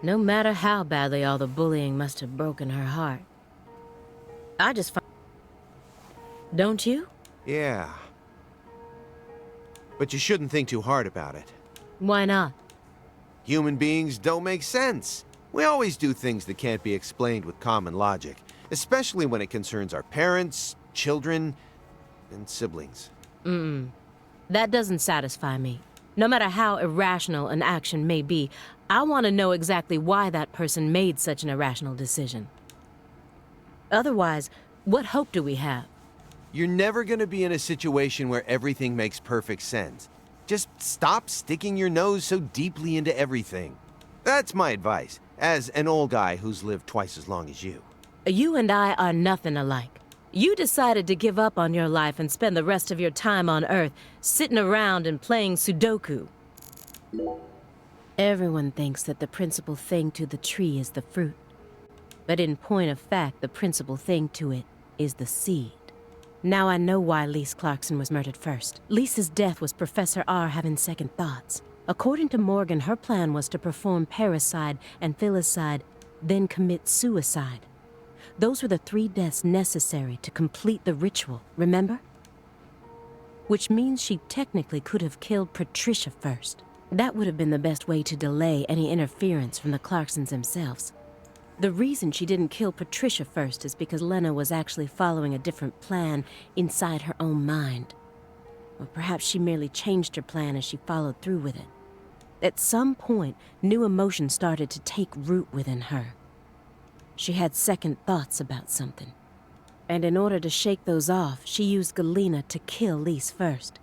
No matter how badly all the bullying must have broken her heart. I just find... Don't you? Yeah. But you shouldn't think too hard about it. Why not? Human beings don't make sense. We always do things that can't be explained with common logic, especially when it concerns our parents, children, and siblings. That doesn't satisfy me. No matter how irrational an action may be, I want to know exactly why that person made such an irrational decision. Otherwise, what hope do we have? You're never going to be in a situation where everything makes perfect sense. Just stop sticking your nose so deeply into everything. That's my advice, as an old guy who's lived twice as long as you. You and I are nothing alike. You decided to give up on your life and spend the rest of your time on Earth sitting around and playing Sudoku. Everyone thinks that the principal thing to the tree is the fruit. But in point of fact, the principal thing to it is the seed. Now I know why Lise Clarkson was murdered first. Lisa's death was Professor R having second thoughts. According to Morgan, her plan was to perform parricide and filicide, then commit suicide. Those were the 3 deaths necessary to complete the ritual, remember? Which means she technically could have killed Patricia first. That would have been the best way to delay any interference from the Clarksons themselves. The reason she didn't kill Patricia first is because Lena was actually following a different plan inside her own mind. Or perhaps she merely changed her plan as she followed through with it. At some point, new emotions started to take root within her. She had second thoughts about something. And in order to shake those off, she used Galena to kill Lise first,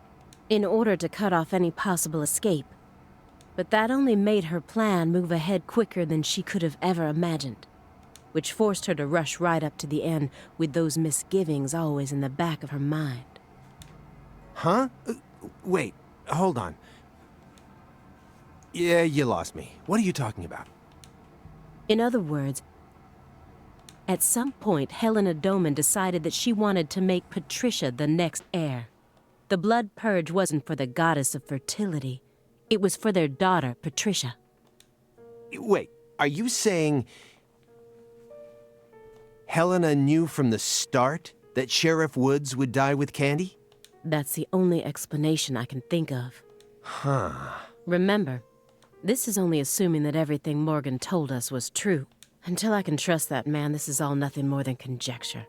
in order to cut off any possible escape. But that only made her plan move ahead quicker than she could have ever imagined, which forced her to rush right up to the end with those misgivings always in the back of her mind. Huh? Wait, hold on. Yeah, you lost me. What are you talking about? In other words, at some point, Helena Doman decided that she wanted to make Patricia the next heir. The blood purge wasn't for the goddess of fertility. It was for their daughter, Patricia. Wait, are you saying Helena knew from the start that Sheriff Woods would die with Candy? That's the only explanation I can think of. Huh. Remember, this is only assuming that everything Morgan told us was true. Until I can trust that man, this is all nothing more than conjecture.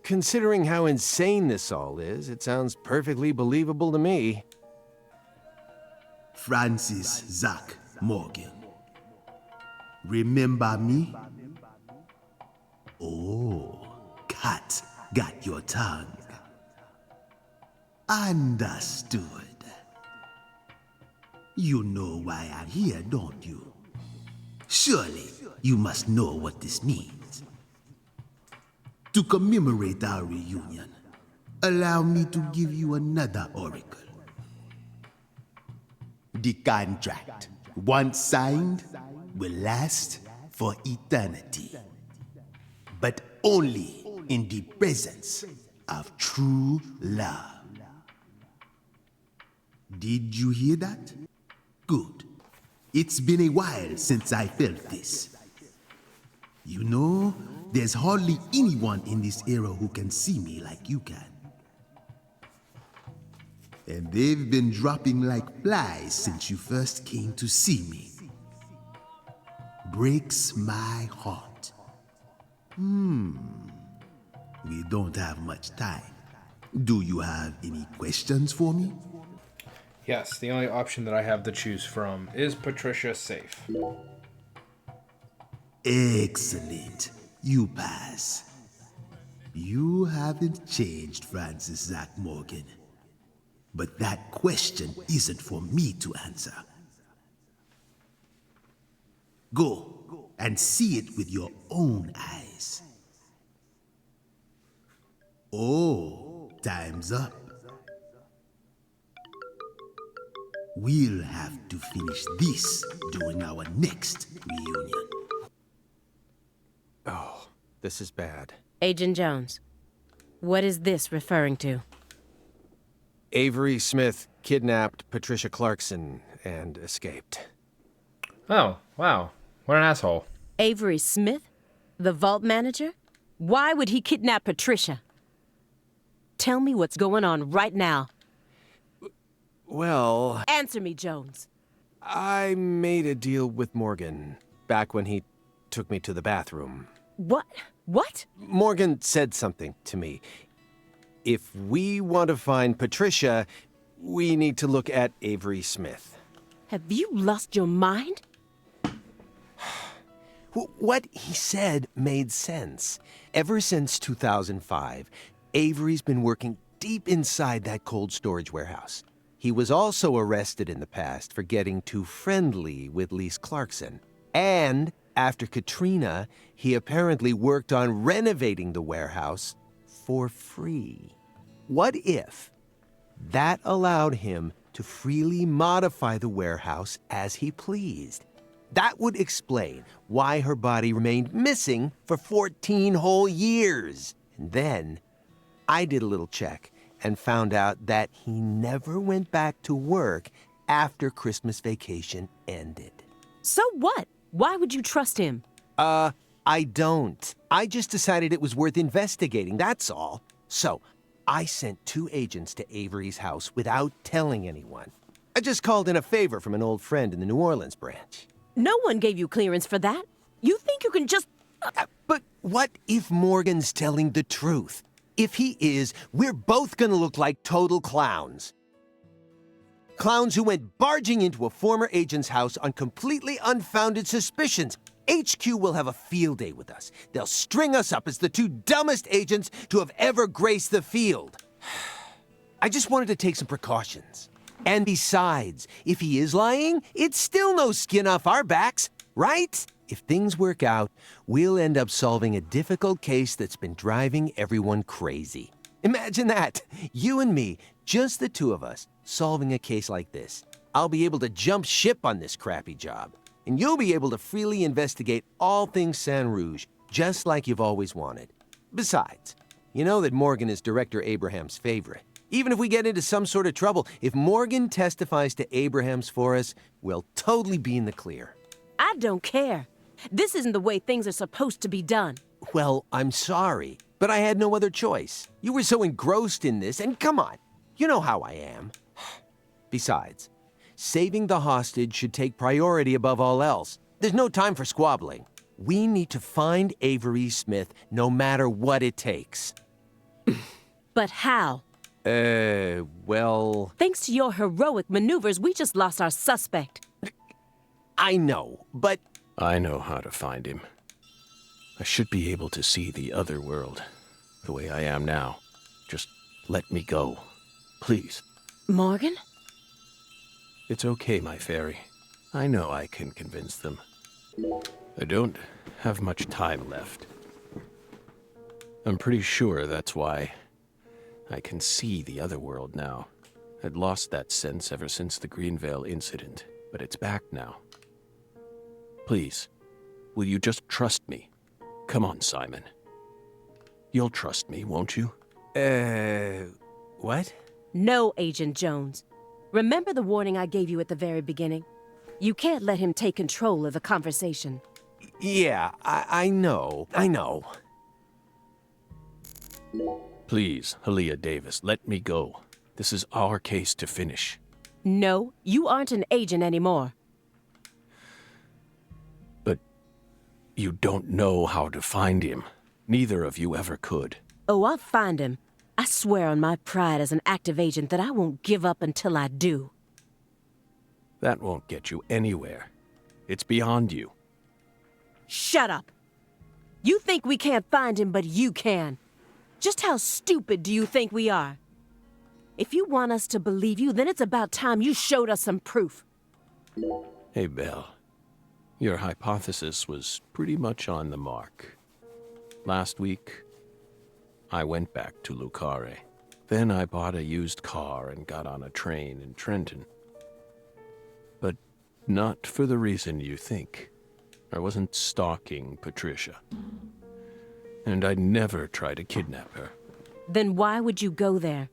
Considering how insane this all is, it sounds perfectly believable to me. Francis Zach Morgan. Remember me? Oh, cat got your tongue. Understood. You know why I'm here, don't you? Surely you must know what this means. To commemorate our reunion, allow me to give you another oracle. The contract, once signed, will last for eternity. But only in the presence of true love. Did you hear that? Good. It's been a while since I felt this. You know, there's hardly anyone in this era who can see me like you can. And they've been dropping like flies since you first came to see me. Breaks my heart. We don't have much time. Do you have any questions for me? Yes, the only option that I have to choose from is Patricia safe. Excellent. You pass. You haven't changed, Francis Zach Morgan. But that question isn't for me to answer. Go and see it with your own eyes. Oh, time's up. We'll have to finish this during our next reunion. Oh, this is bad. Agent Jones, what is this referring to? Avery Smith kidnapped Patricia Clarkson and escaped. Oh, wow. What an asshole. Avery Smith? The vault manager? Why would he kidnap Patricia? Tell me what's going on right now. Well... Answer me, Jones. I made a deal with Morgan back when he took me to the bathroom. What? What? Morgan said something to me. If we want to find Patricia, we need to look at Avery Smith. Have you lost your mind? What he said made sense. Ever since 2005, Avery's been working deep inside that cold storage warehouse. He was also arrested in the past for getting too friendly with Lise Clarkson. And after Katrina, he apparently worked on renovating the warehouse for free. What if that allowed him to freely modify the warehouse as he pleased? That would explain why her body remained missing for 14 whole years. And then I did a little check and found out that he never went back to work after Christmas vacation ended. So what? Why would you trust him? I don't. I just decided it was worth investigating, that's all. So, I sent 2 agents to Avery's house without telling anyone. I just called in a favor from an old friend in the New Orleans branch. No one gave you clearance for that. You think you can just... But what if Morgan's telling the truth? If he is, we're both gonna look like total clowns. Clowns who went barging into a former agent's house on completely unfounded suspicions. HQ will have a field day with us. They'll string us up as the 2 dumbest agents to have ever graced the field. I just wanted to take some precautions. And besides, if he is lying, it's still no skin off our backs, right? If things work out, we'll end up solving a difficult case that's been driving everyone crazy. Imagine that. You and me, just the 2 of us, solving a case like this. I'll be able to jump ship on this crappy job. And you'll be able to freely investigate all things San Rouge, just like you've always wanted. Besides, you know that Morgan is Director Abraham's favorite. Even if we get into some sort of trouble, if Morgan testifies to Abraham's for us, we'll totally be in the clear. I don't care. This isn't the way things are supposed to be done. Well, I'm sorry, but I had no other choice. You were so engrossed in this, and come on, you know how I am. Besides, saving the hostage should take priority above all else. There's no time for squabbling. We need to find Avery Smith no matter what it takes. But how? Well... Thanks to your heroic maneuvers, we just lost our suspect. I know, but... I know how to find him. I should be able to see the other world, the way I am now. Just let me go. Please. Morgan? It's okay, my fairy. I know I can convince them. I don't have much time left. I'm pretty sure that's why I can see the other world now. I'd lost that sense ever since the Greenvale incident, but it's back now. Please, will you just trust me? Come on, Simon. You'll trust me, won't you? What? No, Agent Jones. Remember the warning I gave you at the very beginning? You can't let him take control of the conversation. Yeah, I know. Please, Halia Davis, let me go. This is our case to finish. No, you aren't an agent anymore. But you don't know how to find him. Neither of you ever could. Oh, I'll find him. I swear on my pride as an active agent that I won't give up until I do. That won't get you anywhere. It's beyond you. Shut up! You think we can't find him, but you can. Just how stupid do you think we are? If you want us to believe you, then it's about time you showed us some proof. Hey, Belle. Your hypothesis was pretty much on the mark. Last week, I went back to Lucare. Then I bought a used car and got on a train in Trenton. But not for the reason you think. I wasn't stalking Patricia. And I'd never try to kidnap her. Then why would you go there?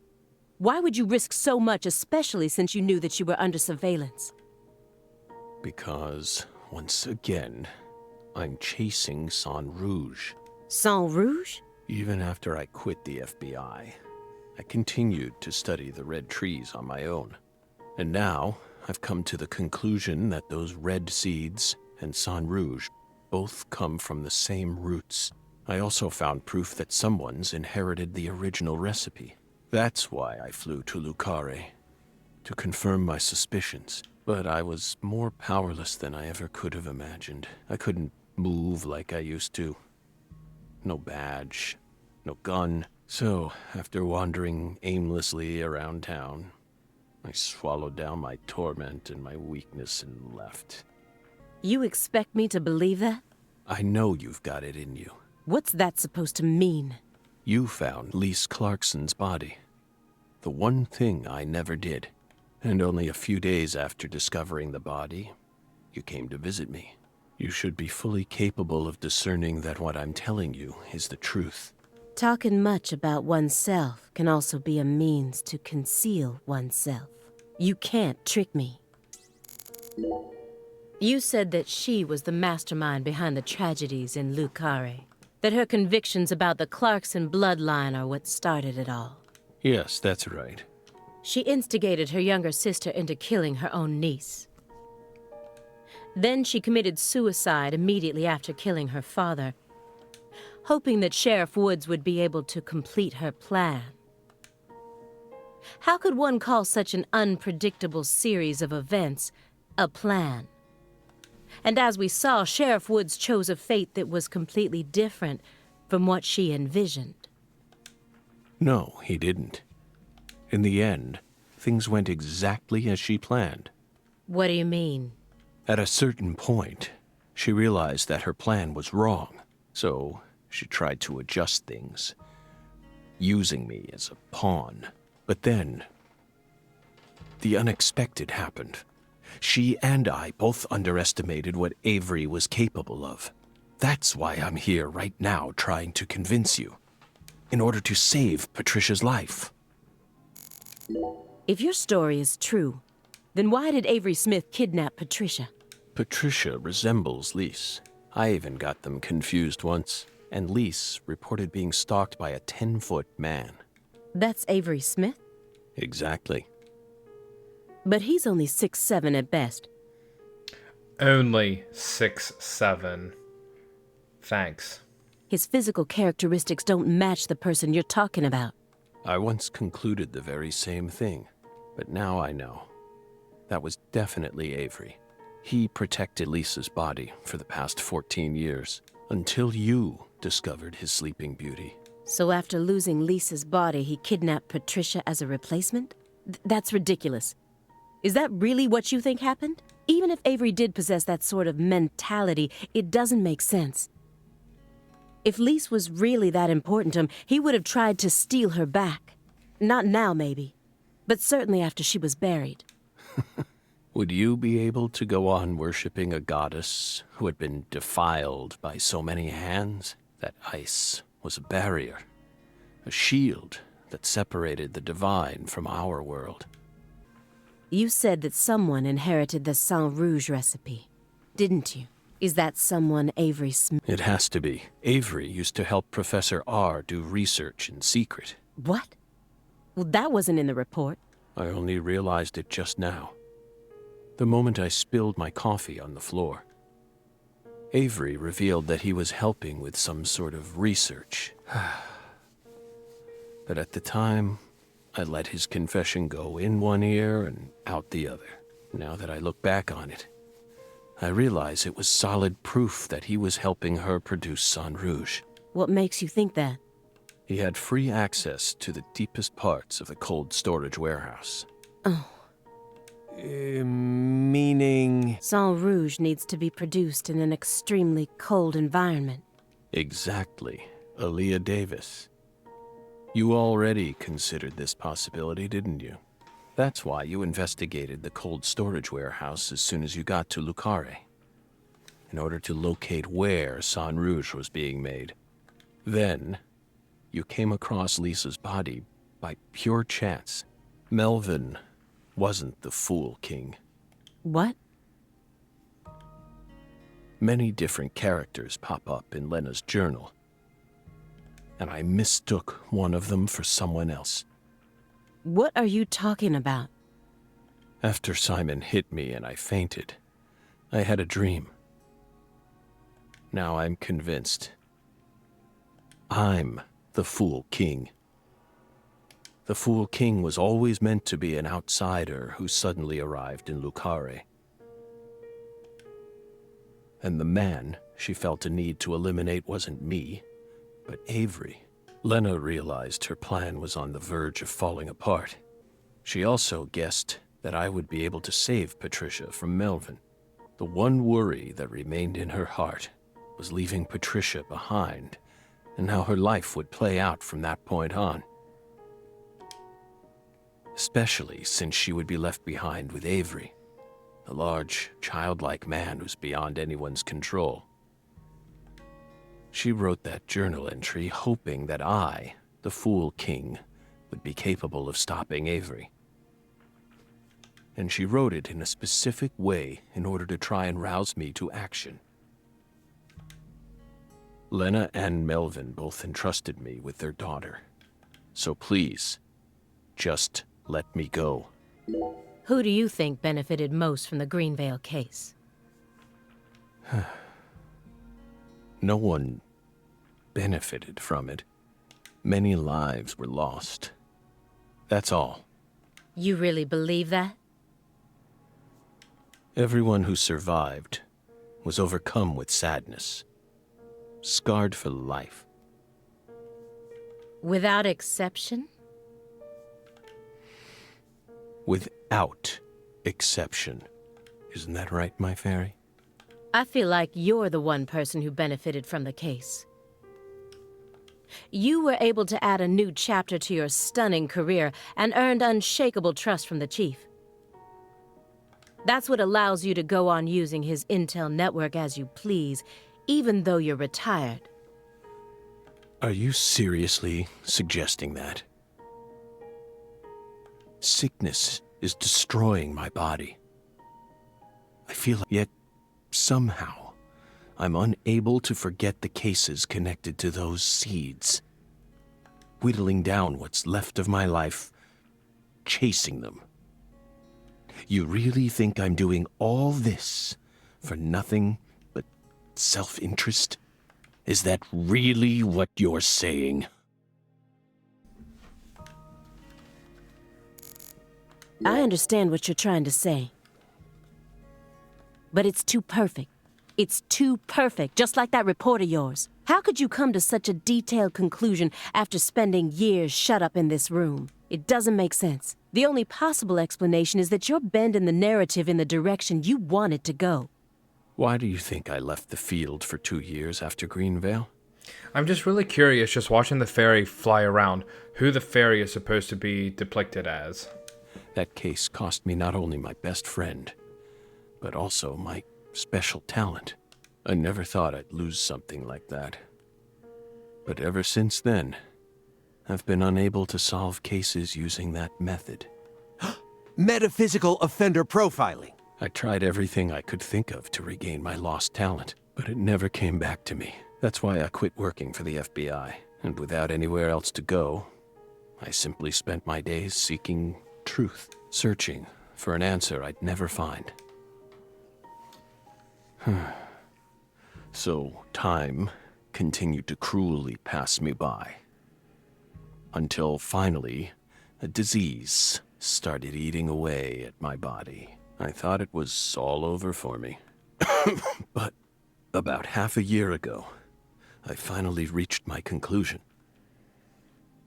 Why would you risk so much, especially since you knew that you were under surveillance? Because, once again, I'm chasing San Rouge. San Rouge? Even after I quit the FBI, I continued to study the red trees on my own. And now, I've come to the conclusion that those red seeds and San Rouge both come from the same roots. I also found proof that someone's inherited the original recipe. That's why I flew to Lucare, to confirm my suspicions. But I was more powerless than I ever could have imagined. I couldn't move like I used to. No badge, no gun. So, after wandering aimlessly around town, I swallowed down my torment and my weakness and left. You expect me to believe that? I know you've got it in you. What's that supposed to mean? You found Lise Clarkson's body. The one thing I never did. And only a few days after discovering the body, you came to visit me. You should be fully capable of discerning that what I'm telling you is the truth. Talking much about oneself can also be a means to conceal oneself. You can't trick me. You said that she was the mastermind behind the tragedies in Lucare. That her convictions about the Clarkson bloodline are what started it all. Yes, that's right. She instigated her younger sister into killing her own niece. Then she committed suicide immediately after killing her father, hoping that Sheriff Woods would be able to complete her plan. How could one call such an unpredictable series of events a plan? And as we saw, Sheriff Woods chose a fate that was completely different from what she envisioned. No, he didn't. In the end, things went exactly as she planned. What do you mean? At a certain point, she realized that her plan was wrong, so she tried to adjust things, using me as a pawn. But then, the unexpected happened. She and I both underestimated what Avery was capable of. That's why I'm here right now trying to convince you, in order to save Patricia's life. If your story is true, then why did Avery Smith kidnap Patricia? Patricia resembles Lise. I even got them confused once, and Lise reported being stalked by a 10-foot man. That's Avery Smith? Exactly. But he's only 6'7" at best. Only 6'7". Thanks. His physical characteristics don't match the person you're talking about. I once concluded the very same thing, but now I know. That was definitely Avery. He protected Lisa's body for the past 14 years, until you discovered his sleeping beauty. So after losing Lisa's body, he kidnapped Patricia as a replacement? That's ridiculous. Is that really what you think happened? Even if Avery did possess that sort of mentality, it doesn't make sense. If Lise was really that important to him, he would have tried to steal her back. Not now, maybe, but certainly after she was buried. Would you be able to go on worshipping a goddess who had been defiled by so many hands? That ice was a barrier, a shield that separated the divine from our world. You said that someone inherited the Sang Rouge recipe, didn't you? Is that someone Avery Smith? It has to be. Avery used to help Professor R do research in secret. What? Well, that wasn't in the report. I only realized it just now. The moment I spilled my coffee on the floor. Avery revealed that he was helping with some sort of research. But at the time, I let his confession go in one ear and out the other. Now that I look back on it, I realize it was solid proof that he was helping her produce Sang Rouge. What makes you think that? He had free access to the deepest parts of the cold storage warehouse. Oh. Meaning? Sang Rouge needs to be produced in an extremely cold environment. Exactly. Aaliyah Davis. You already considered this possibility, didn't you? That's why you investigated the cold storage warehouse as soon as you got to Lucare, in order to locate where Sang Rouge was being made. Then, you came across Lisa's body by pure chance. Melvin wasn't the Fool King. What? Many different characters pop up in Lena's journal, and I mistook one of them for someone else. What are you talking about? After Simon hit me and I fainted, I had a dream. Now I'm convinced. I'm the Fool King. The Fool King was always meant to be an outsider who suddenly arrived in Lucare. And the man she felt a need to eliminate wasn't me, but Avery. Lena realized her plan was on the verge of falling apart. She also guessed that I would be able to save Patricia from Melvin. The one worry that remained in her heart was leaving Patricia behind and how her life would play out from that point on. Especially since she would be left behind with Avery, a large, childlike man who's beyond anyone's control. She wrote that journal entry hoping that I, the Fool King, would be capable of stopping Avery. And she wrote it in a specific way in order to try and rouse me to action. Lena and Melvin both entrusted me with their daughter. So please, just let me go. Who do you think benefited most from the Greenvale case? No one benefited from it. Many lives were lost. That's all. You really believe that? Everyone who survived was overcome with sadness, scarred for life. Without exception? Without exception. Isn't that right, my fairy? I feel like you're the one person who benefited from the case. You were able to add a new chapter to your stunning career and earned unshakable trust from the chief. That's what allows you to go on using his intel network as you please, even though you're retired. Are you seriously suggesting that? Sickness is destroying my body. I feel yet somehow I'm unable to forget the cases connected to those seeds. Whittling down what's left of my life, chasing them. You really think I'm doing all this for nothing but self-interest? Is that really what you're saying? I understand what you're trying to say. But it's too perfect. It's too perfect, just like that report of yours. How could you come to such a detailed conclusion after spending years shut up in this room? It doesn't make sense. The only possible explanation is that you're bending the narrative in the direction you want it to go. Why do you think I left the field for 2 years after Greenvale? I'm just really curious, just watching the fairy fly around, who the fairy is supposed to be depicted as. That case cost me not only my best friend, but also my special talent. I never thought I'd lose something like that. But ever since then, I've been unable to solve cases using that method. Metaphysical offender profiling. I tried everything I could think of to regain my lost talent, but it never came back to me. That's why I quit working for the FBI, and without anywhere else to go, I simply spent my days seeking truth, searching for an answer I'd never find. So time continued to cruelly pass me by. Until finally, a disease started eating away at my body. I thought it was all over for me. But about half a year ago, I finally reached my conclusion.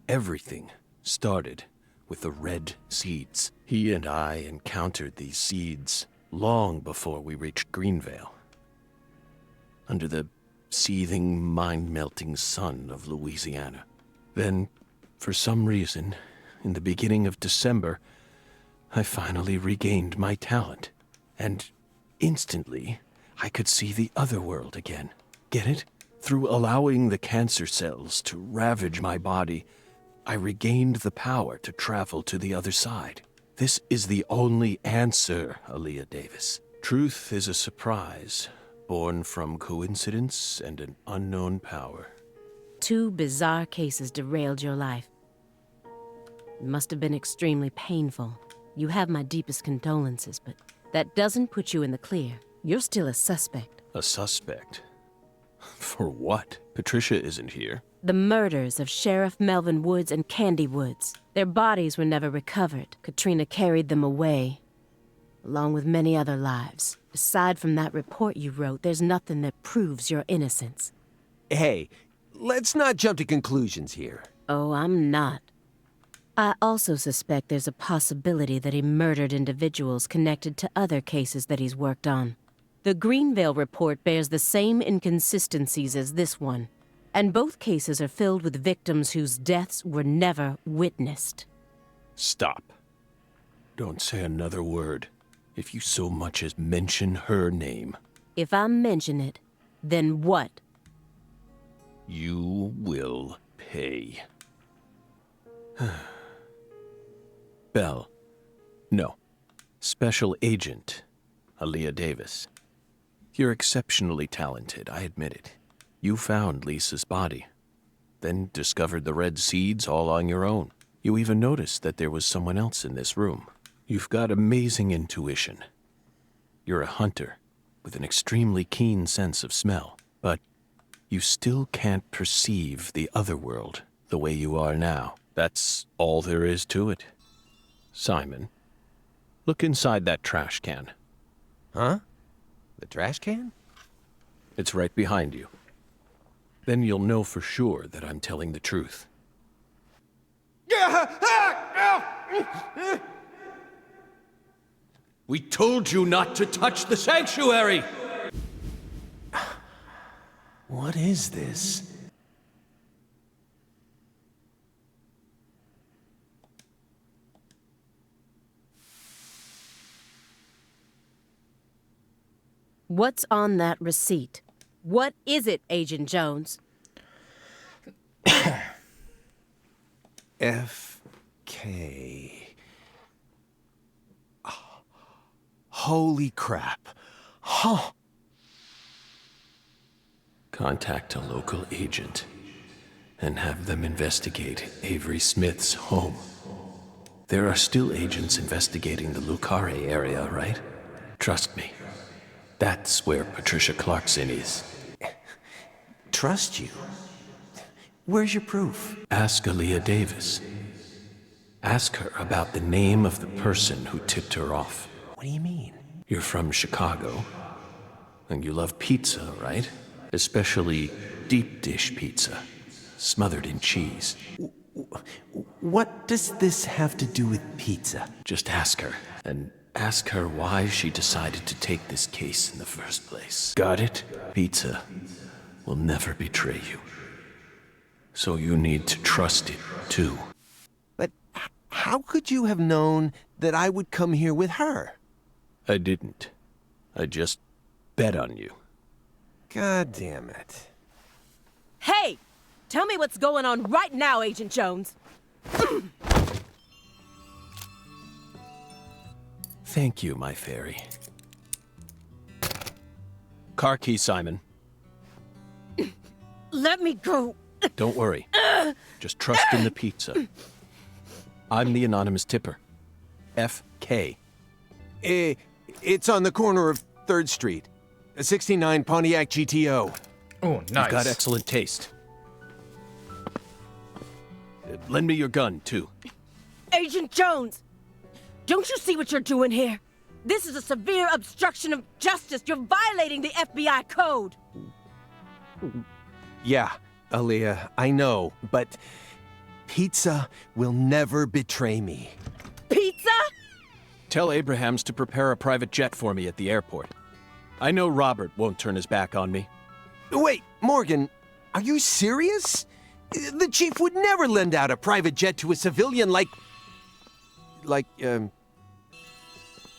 Everything started with the red seeds. He and I encountered these seeds long before we reached Greenvale. Under the seething, mind-melting sun of Louisiana. Then, for some reason, in the beginning of December, I finally regained my talent. And instantly, I could see the other world again. Get it? Through allowing the cancer cells to ravage my body, I regained the power to travel to the other side. This is the only answer, Aaliyah Davis. Truth is a surprise, born from coincidence and an unknown power. 2 bizarre cases derailed your life. It must have been extremely painful. You have my deepest condolences, but that doesn't put you in the clear. You're still a suspect. A suspect? For what? Patricia isn't here. The murders of Sheriff Melvin Woods and Candy Woods. Their bodies were never recovered. Katrina carried them away, along with many other lives. Aside from that report you wrote, there's nothing that proves your innocence. Hey, let's not jump to conclusions here. Oh, I'm not. I also suspect there's a possibility that he murdered individuals connected to other cases that he's worked on. The Greenvale report bears the same inconsistencies as this one. And both cases are filled with victims whose deaths were never witnessed. Stop. Don't say another word. If you so much as mention her name. If I mention it, then what? You will pay. Bell. No. Special Agent Aaliyah Davis. You're exceptionally talented, I admit it. You found Lisa's body, then discovered the red seeds all on your own. You even noticed that there was someone else in this room. You've got amazing intuition. You're a hunter with an extremely keen sense of smell, but you still can't perceive the other world the way you are now. That's all there is to it. Simon, look inside that trash can. Huh? The trash can? It's right behind you. Then you'll know for sure that I'm telling the truth. We told you not to touch the sanctuary! What is this? What's on that receipt? What is it, Agent Jones? F.K. Oh, holy crap. Huh. Contact a local agent and have them investigate Avery Smith's home. There are still agents investigating the Lucare area, right? Trust me. That's where Patricia Clarkson is. Trust you? Where's your proof? Ask Aaliyah Davis. Ask her about the name of the person who tipped her off. What do you mean? You're from Chicago, and you love pizza, right? Especially deep dish pizza, smothered in cheese. What does this have to do with pizza? Just ask her, and ask her why she decided to take this case in the first place. Got it? Pizza will never betray you. So you need to trust it, too. But how could you have known that I would come here with her? I didn't. I just bet on you. God damn it. Hey! Tell me what's going on right now, Agent Jones. Thank you, my fairy. Car key, Simon. Let me go. Don't worry. Just trust in the pizza. I'm the anonymous tipper. F.K. It's on the corner of 3rd Street. A 69 Pontiac GTO. Oh, nice. You've got excellent taste. Lend me your gun, too. Agent Jones! Don't you see what you're doing here? This is a severe obstruction of justice. You're violating the FBI code. Yeah, Aaliyah, I know, but pizza will never betray me. Pizza? Tell Abrahams to prepare a private jet for me at the airport. I know Robert won't turn his back on me. Wait, Morgan, are you serious? The chief would never lend out a private jet to a civilian like...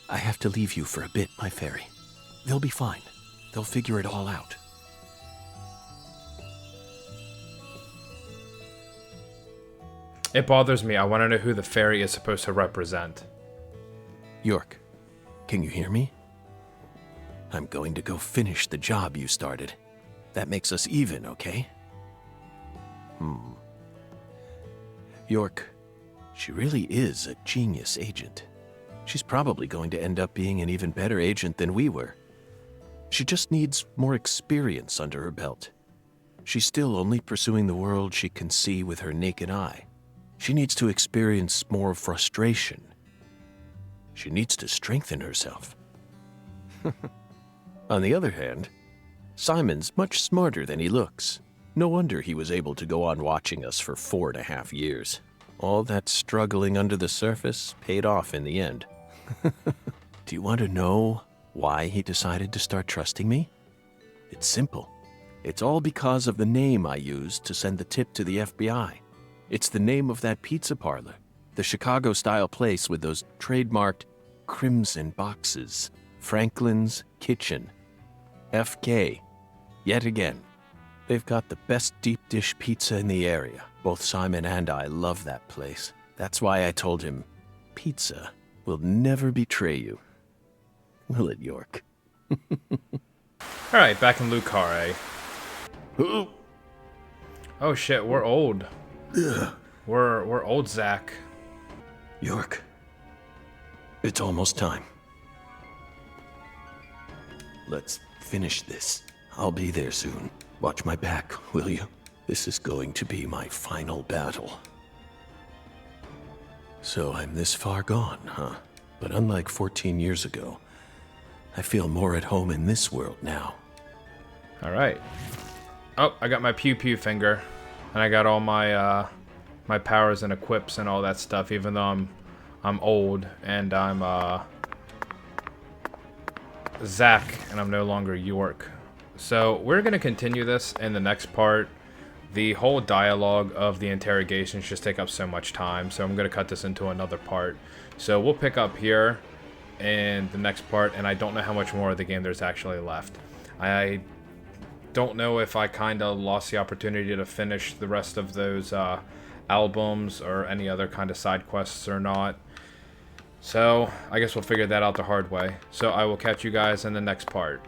I have to leave you for a bit, my fairy. They'll be fine. They'll figure it all out. It bothers me. I want to know who the fairy is supposed to represent. York, can you hear me? I'm going to go finish the job you started. That makes us even, okay? York, she really is a genius agent. She's probably going to end up being an even better agent than we were. She just needs more experience under her belt. She's still only pursuing the world she can see with her naked eye. She needs to experience more frustration. She needs to strengthen herself. On the other hand, Simon's much smarter than he looks. No wonder he was able to go on watching us for 4.5 years. All that struggling under the surface paid off in the end. Do you want to know why he decided to start trusting me? It's simple. It's all because of the name I used to send the tip to the FBI. It's the name of that pizza parlor, the Chicago-style place with those trademarked crimson boxes. Franklin's Kitchen. FK. Yet again. They've got the best deep dish pizza in the area. Both Simon and I love that place. That's why I told him, pizza will never betray you. Will it, York? Alright, back in Lucare. Oh shit, we're old. We're old, Zach. York. It's almost time. Let's finish this. I'll be there soon. Watch my back, will you? This is going to be my final battle. So I'm this far gone, huh? But unlike 14 years ago, I feel more at home in this world now. Alright. Oh, I got my pew-pew finger. And I got all my, my powers and equips and all that stuff, even though I'm old and I'm, Zach, and I'm no longer York. So, we're going to continue this in the next part. The whole dialogue of the interrogations just take up so much time, so I'm going to cut this into another part. So, we'll pick up here in the next part, and I don't know how much more of the game there's actually left. I don't know if I kind of lost the opportunity to finish the rest of those albums or any other kind of side quests or not. So, I guess we'll figure that out the hard way. So, I will catch you guys in the next part.